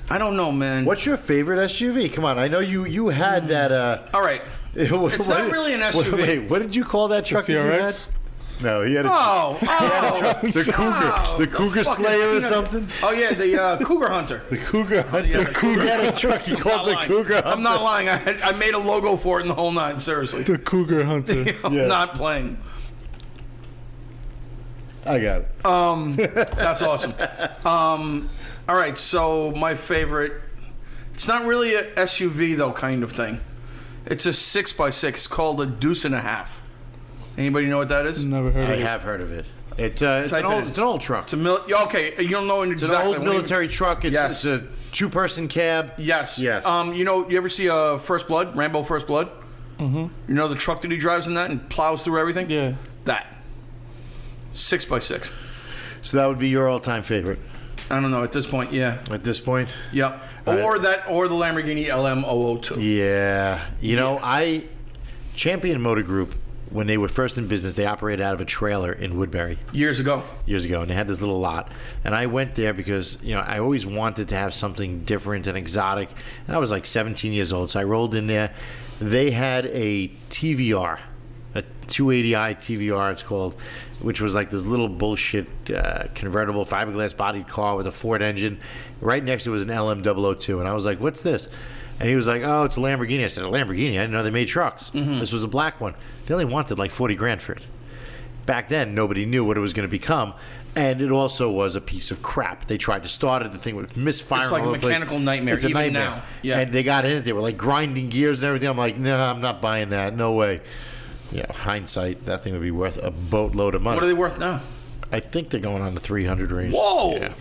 I don't know, man. What's your favorite SUV? Come on, I know you had that. All right. It's not really an SUV. Wait, what did you call that truck? The that you had? CRX? No, he had a the Cougar, the Cougar Slayer or something. Oh yeah, the Cougar Hunter. The Cougar Hunter. Yeah, the Cougar had a truck. He called the Cougar Hunter. I'm not lying. I made a logo for it in the whole nine. Seriously. The Cougar Hunter. I'm not playing. I got it. That's awesome. All right, so my favorite. It's not really a SUV though, kind of thing. It's a 6x6. It's called a Deuce and a Half. Anybody know what that is? Never heard I of it. have heard of it. It's an old truck. It's a okay. You don't know It's exactly. an old military truck. It's a 2-person cab. Yes. Yes. You ever see First Blood? Rambo First Blood? Mm-hmm. You know the truck that he drives in that and plows through everything? Yeah. That. 6x6. So that would be your all-time favorite I don't know at this point. Yeah. at this point. Yep. All Or right. that, or the Lamborghini LM002. Yeah. You know, Champion Motor Group, when they were first in business, they operated out of a trailer in Woodbury Years ago. and they had this little lot. And I went there because, I always wanted to have something different and exotic. And I was like 17 years old, so I rolled in there. They had a TVR, a 280i TVR, it's called, which was like this little bullshit convertible fiberglass bodied car with a Ford engine. Right next to it was an LM002. And I was like, what's this? And he was like, oh, it's a Lamborghini. I said, a Lamborghini? I didn't know they made trucks. Mm-hmm. This was a black one. They only wanted like $40,000 for it. Back then, nobody knew what it was going to become. And it also was a piece of crap. They tried to start it. The thing was misfiring. It's like all a over the place. mechanical nightmare, It's a even nightmare. now. Yeah. And they got in it. They were like grinding gears and everything. I'm like, no, I'm not buying that. No way. Yeah, hindsight, that thing would be worth a boatload of money. What are they worth now? I think they're going on the 300 range. Whoa! Yeah.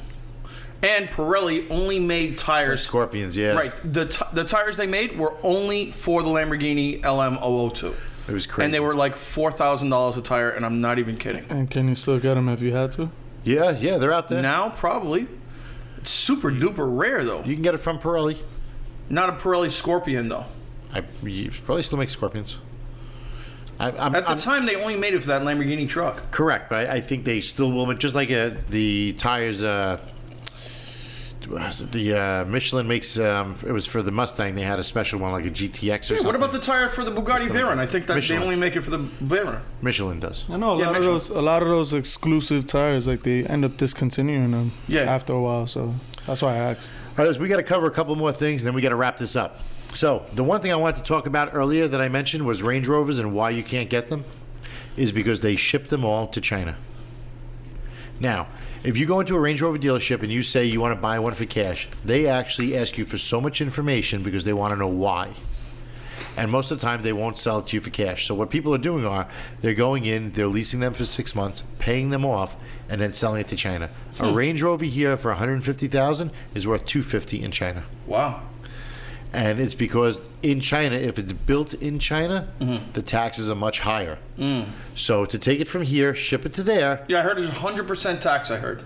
And Pirelli only made tires. Scorpions, yeah. Right. The tires they made were only for the Lamborghini LM002. It was crazy. And they were like $4,000 a tire, and I'm not even kidding. And can you still get them if you had to? Yeah, they're out there. Now, probably. It's super duper rare, though. You can get it from Pirelli. Not a Pirelli Scorpion, though. You probably still make Scorpions. At the time, they only made it for that Lamborghini truck. Correct, but I think they still will. Just like the tires, Michelin makes. It was for the Mustang. They had a special one, like a GTX or something. What about the tire for the Bugatti Veyron? I think that Michelin. They only make it for the Veyron. Michelin does? I know Michelin. a lot of those exclusive tires, like they end up discontinuing them after a while. So that's why I asked. All right, we got to cover a couple more things, and then we got to wrap this up. So the one thing I wanted to talk about earlier that I mentioned was Range Rovers and why you can't get them is because they ship them all to China. Now, if you go into a Range Rover dealership and you say you want to buy one for cash, they actually ask you for so much information because they want to know why. And most of the time, they won't sell it to you for cash. So what people are doing they're going in, they're leasing them for 6 months, paying them off, and then selling it to China. A Range Rover here for $150,000 is worth $250 in China. Wow. And it's because in China, if it's built in China, the taxes are much higher. So to take it from here, ship it to there. Yeah, I heard there's 100% tax, I heard.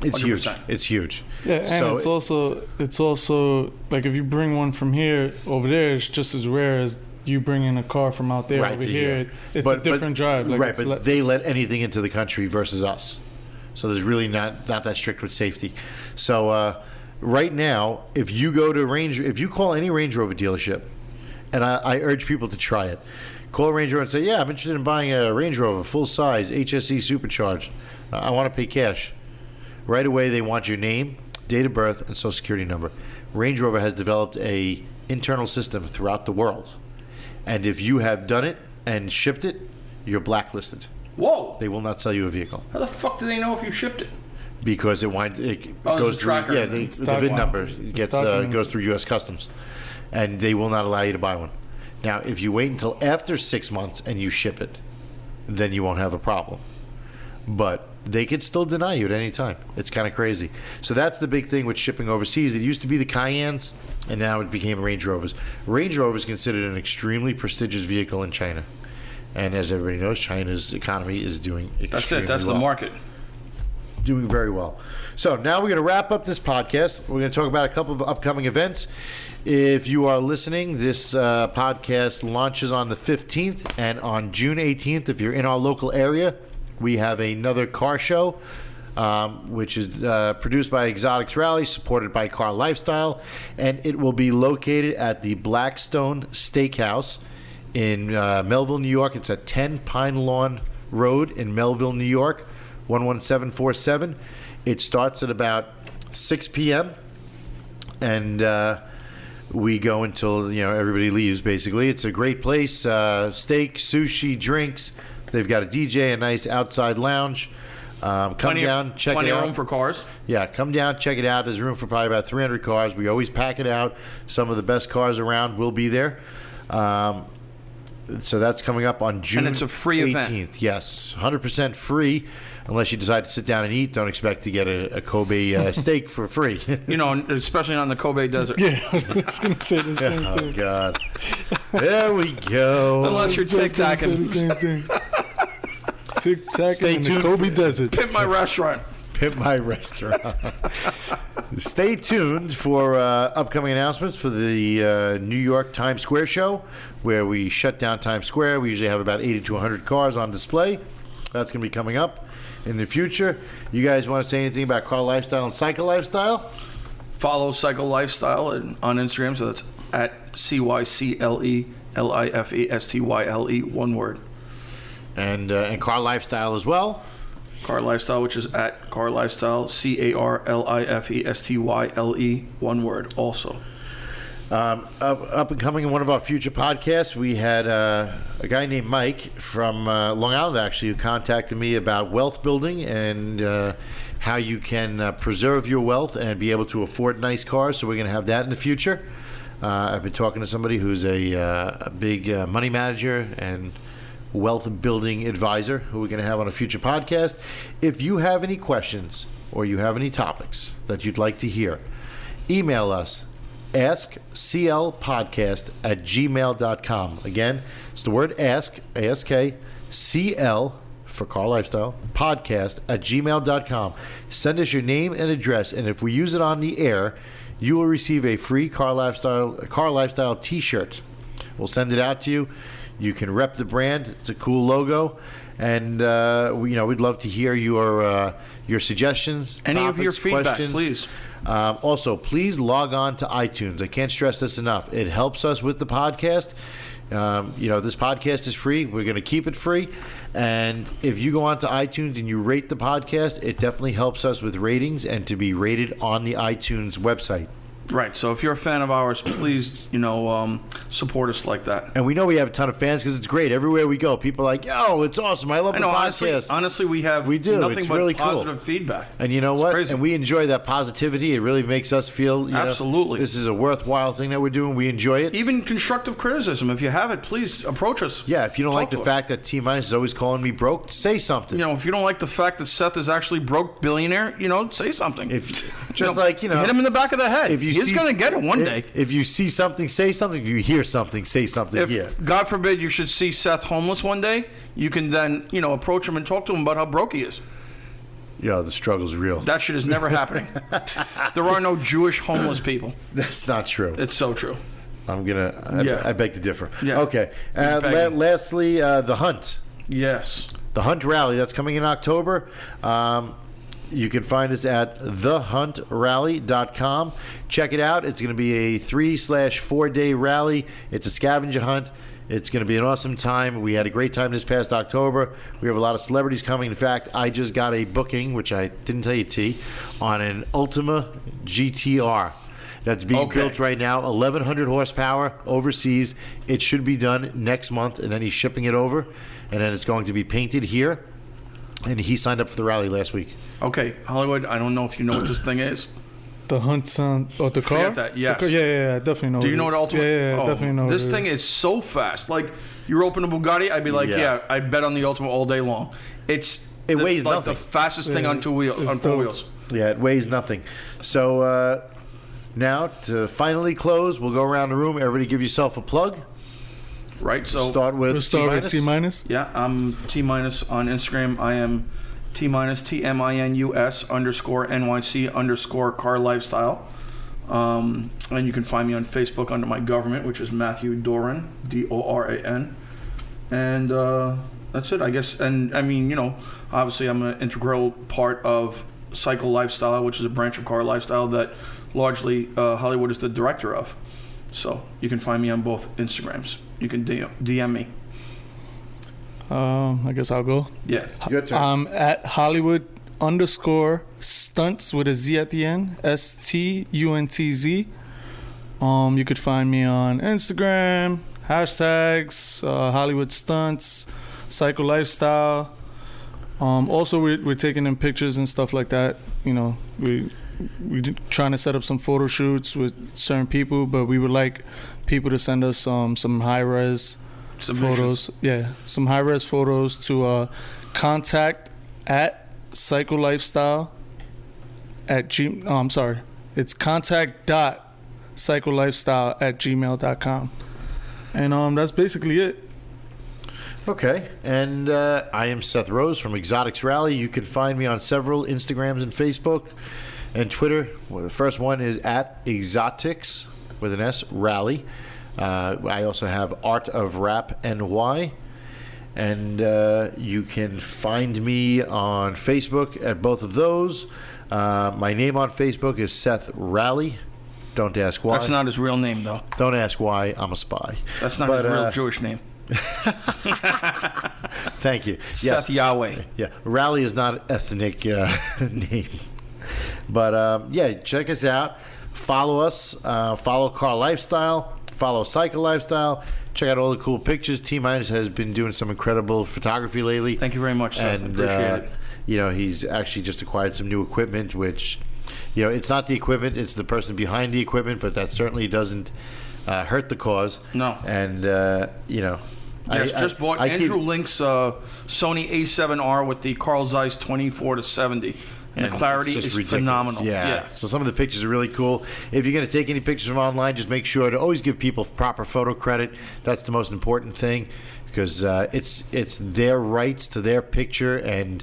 It's 100%. huge. It's huge. Yeah, and So it's also like if you bring one from here over there, it's just as rare as you bringing a car from out there Right over to here. here. It's But- a different but- drive. Like right, it's but they let anything into the country versus us. So there's really not that strict with safety. So right now, if you call any Range Rover dealership, and I urge people to try it, call a Range Rover and say, yeah, I'm interested in buying a Range Rover full size HSE supercharged. I want to pay cash. Right away, they want your name, date of birth, and social security number. Range Rover has developed a internal system throughout the world, and if you have done it and shipped it, you're blacklisted. Whoa! They will not sell you a vehicle How the fuck do they know if you shipped it? because it there's goes a through. tracker. Yeah, the Stock VIN one. number gets Stock goes through U.S. Customs, and they will not allow you to buy one. Now, if you wait until after 6 months and you ship it, then you won't have a problem. But they could still deny you at any time. It's kind of crazy. So that's the big thing with shipping overseas. It used to be the Cayennes, and now it became Range Rovers. Range Rover is considered an extremely prestigious vehicle in China. And as everybody knows, China's economy is doing extremely That's it. That's well. the market. Doing very well. So now we're going to wrap up this podcast. We're going to talk about a couple of upcoming events. If you are listening, this podcast launches on the 15th, and on June 18th, if you're in our local area, we have another car show. which is produced by Exotics Rally, supported by CarLifestyle, and it will be located at the Blackstone Steakhouse in Melville, New York. It's at 10 Pine Lawn Road in Melville, New York, 11747. It starts at about 6 p.m. and we go until everybody leaves. Basically, it's a great place. Steak, sushi, drinks. They've got a DJ, a nice outside lounge. Come down, check it out. Plenty of room for cars. Yeah, come down, check it out. There's room for probably about 300 cars. We always pack it out. Some of the best cars around will be there. So that's coming up on June 18th. And it's a free event. Yes, 100% free. Unless you decide to sit down and eat, don't expect to get a Kobe steak for free. Especially on the Kobe Desert. Yeah, I was going to say the same thing. Oh, God. There we go. Unless you're tic-tacking. The same thing. Tic-tacking Stay in tuned the Kobe Desert. Pimp my restaurant. Pimp my restaurant. Stay tuned for upcoming announcements for the New York Times Square show, where we shut down Times Square. We usually have about 80 to 100 cars on display. That's going to be coming up in the future. You guys want to say anything about CarLifestyle and Cycle Lifestyle? Follow Cycle Lifestyle on Instagram, so that's at CYCLELIFESTYLE, one word. And CarLifestyle as well. CarLifestyle, which is at CarLifestyle, CarLifestyle, one word also. Up and coming in one of our future podcasts, we had a guy named Mike from Long Island, actually, who contacted me about wealth building and how you can preserve your wealth and be able to afford nice cars. So we're going to have that in the future. I've been talking to somebody who's a big money manager and wealth building advisor who we're going to have on a future podcast. If you have any questions or you have any topics that you'd like to hear, email us. AskCLPodcast@gmail.com. Again, it's the word ask, ASK, for CarLifestyle, podcast@gmail.com. Send us your name and address, and if we use it on the air, you will receive a free CarLifestyle t-shirt. We'll send it out to you. You can rep the brand. It's a cool logo. And we'd love to hear your suggestions, any topics, of your feedback, questions. please. Also, please log on to iTunes. I can't stress this enough. It helps us with the podcast. This podcast is free. We're going to keep it free. And if you go on to iTunes and you rate the podcast, it definitely helps us with ratings and to be rated on the iTunes website. Right. So if you're a fan of ours, please, support us like that. And we know we have a ton of fans because it's great. Everywhere we go, people are like, yo, it's awesome. I love the podcast. Honestly, we have nothing it's but really positive cool. feedback. And you know what? Crazy. And we enjoy that positivity. It really makes us feel, Absolutely. This is a worthwhile thing that we're doing. We enjoy it. Even constructive criticism. If you have it, please approach us. Yeah, if you don't like the fact that Tminus is always calling me broke, say something. If you don't like the fact that Seth is actually broke billionaire, say something. If hit him in the back of the head. He's going to get it one day. If you see something, say something. If you hear something, say something. If, God forbid, you should see Seth homeless one day, you can then, approach him and talk to him about how broke he is. Yeah, the struggle's real. That shit is never happening. There are no Jewish homeless people. That's not true. It's so true. I beg to differ. Yeah. Okay. Lastly, the Hunt. Yes. The Hunt Rally, that's coming in October. You can find us at thehuntrally.com. Check it out. It's going to be a 3/4 day rally. It's a scavenger hunt. It's going to be an awesome time. We had a great time this past October. We have a lot of celebrities coming. In fact, I just got a booking, which I didn't tell you, T, on an Ultima GTR. That's being built right now, 1,100 horsepower overseas. It should be done next month, and then he's shipping it over, and then it's going to be painted here. And he signed up for the rally last week. Okay, Hollywood, I don't know if you know what this thing is. The Hunt sound. Oh, the car? Forget that, yes. Yeah, I definitely know. Do you know what Ultimate? Yeah, definitely know. This thing is so fast. Like, you open a Bugatti, I'd be like, I'd bet on the Ultimate all day long. It weighs like nothing. the fastest thing on four wheels. Yeah, it weighs nothing. So now, to finally close, we'll go around the room. Everybody give yourself a plug. Right, so start with Tminus. Yeah, I'm Tminus on Instagram. I am Tminus, TMINUS_NYC_CarLifestyle. And you can find me on Facebook under my government, which is Matthew Doran, Doran. And That's it, I guess. And I mean, obviously I'm an integral part of Cycle Lifestyle, which is a branch of CarLifestyle that largely Hollywood is the director of. So you can find me on both Instagrams. You can DM me. I guess I'll go. Yeah. Your turn. At Hollywood_stunts with a Z at the end. STUNTZ. You could find me on Instagram. Hashtags Hollywood Stunts, Cycle Lifestyle. Also, we're taking in pictures and stuff like that. We're trying to set up some photo shoots with certain people, but we would like people to send us some high-res photos. Yeah, some high-res photos to contact at Cycle Lifestyle at I'm sorry. It's contact.cyclelifestyle@gmail.com. And that's basically it. Okay, and I am Seth Rose from Exotics Rally. You can find me on several Instagrams and Facebook and Twitter. Well, the first one is at Exotics with an S Rally. I also have Art of Rap NY, and you can find me on Facebook at both of those. My name on Facebook is Seth Rally. Don't ask why. That's not his real name, though. Don't ask why. I'm a spy. That's not his real Jewish name. Thank you. Seth Yahweh. Yeah, Rally is not an ethnic name. But check us out. Follow us. Follow CarLifestyle. Follow Cycle Lifestyle. Check out all the cool pictures. Tminus has been doing some incredible photography lately. Thank you very much, Seth. And, appreciate it. He's actually just acquired some new equipment, which, it's not the equipment, it's the person behind the equipment, but that certainly doesn't hurt the cause. No. And, Yes, just bought Andrew Link's Sony A7R with the Carl Zeiss 24-70. And the clarity is phenomenal. Yeah. So some of the pictures are really cool. If you're going to take any pictures from online, just make sure to always give people proper photo credit. That's the most important thing, because it's their rights to their picture, and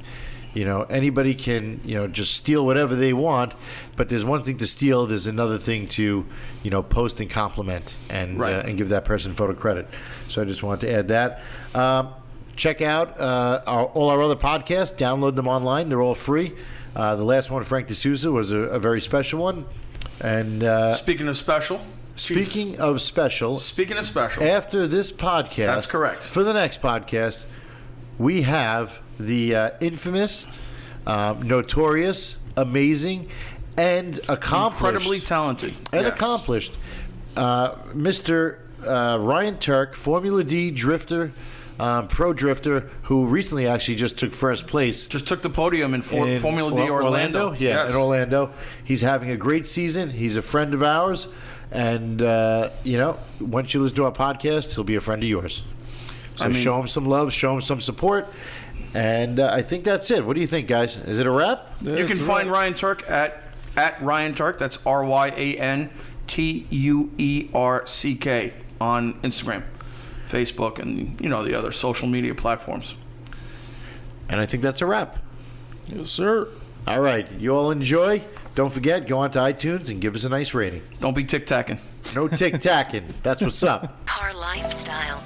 anybody can just steal whatever they want. But there's one thing to steal. There's another thing to post and compliment and and give that person photo credit. So I just wanted to add that. Check out all our other podcasts. Download them online. They're all free. The last one, Frank D'Souza, was a very special one. And Speaking of special, after this podcast, that's correct. For the next podcast, we have the infamous, notorious, amazing, and accomplished, incredibly talented, accomplished, Mr. Ryan Turk, Formula D drifter. Pro drifter, who recently actually just took first place. Just took the podium in Formula D Orlando. Yeah, yes. In Orlando. He's having a great season. He's a friend of ours. And, once you listen to our podcast, he'll be a friend of yours. So show him some love, show him some support. And I think that's it. What do you think, guys? Is it a wrap? Yeah, you can find Ryan Turk at Ryan Turk. That's RyanTuerck on Instagram, Facebook, and the other social media platforms. And I think that's a wrap. Yes, sir. All right. You all enjoy. Don't forget, go on to iTunes and give us a nice rating. Don't be tic-tacking. No tic-tacking. That's what's up. Car Lifestyle.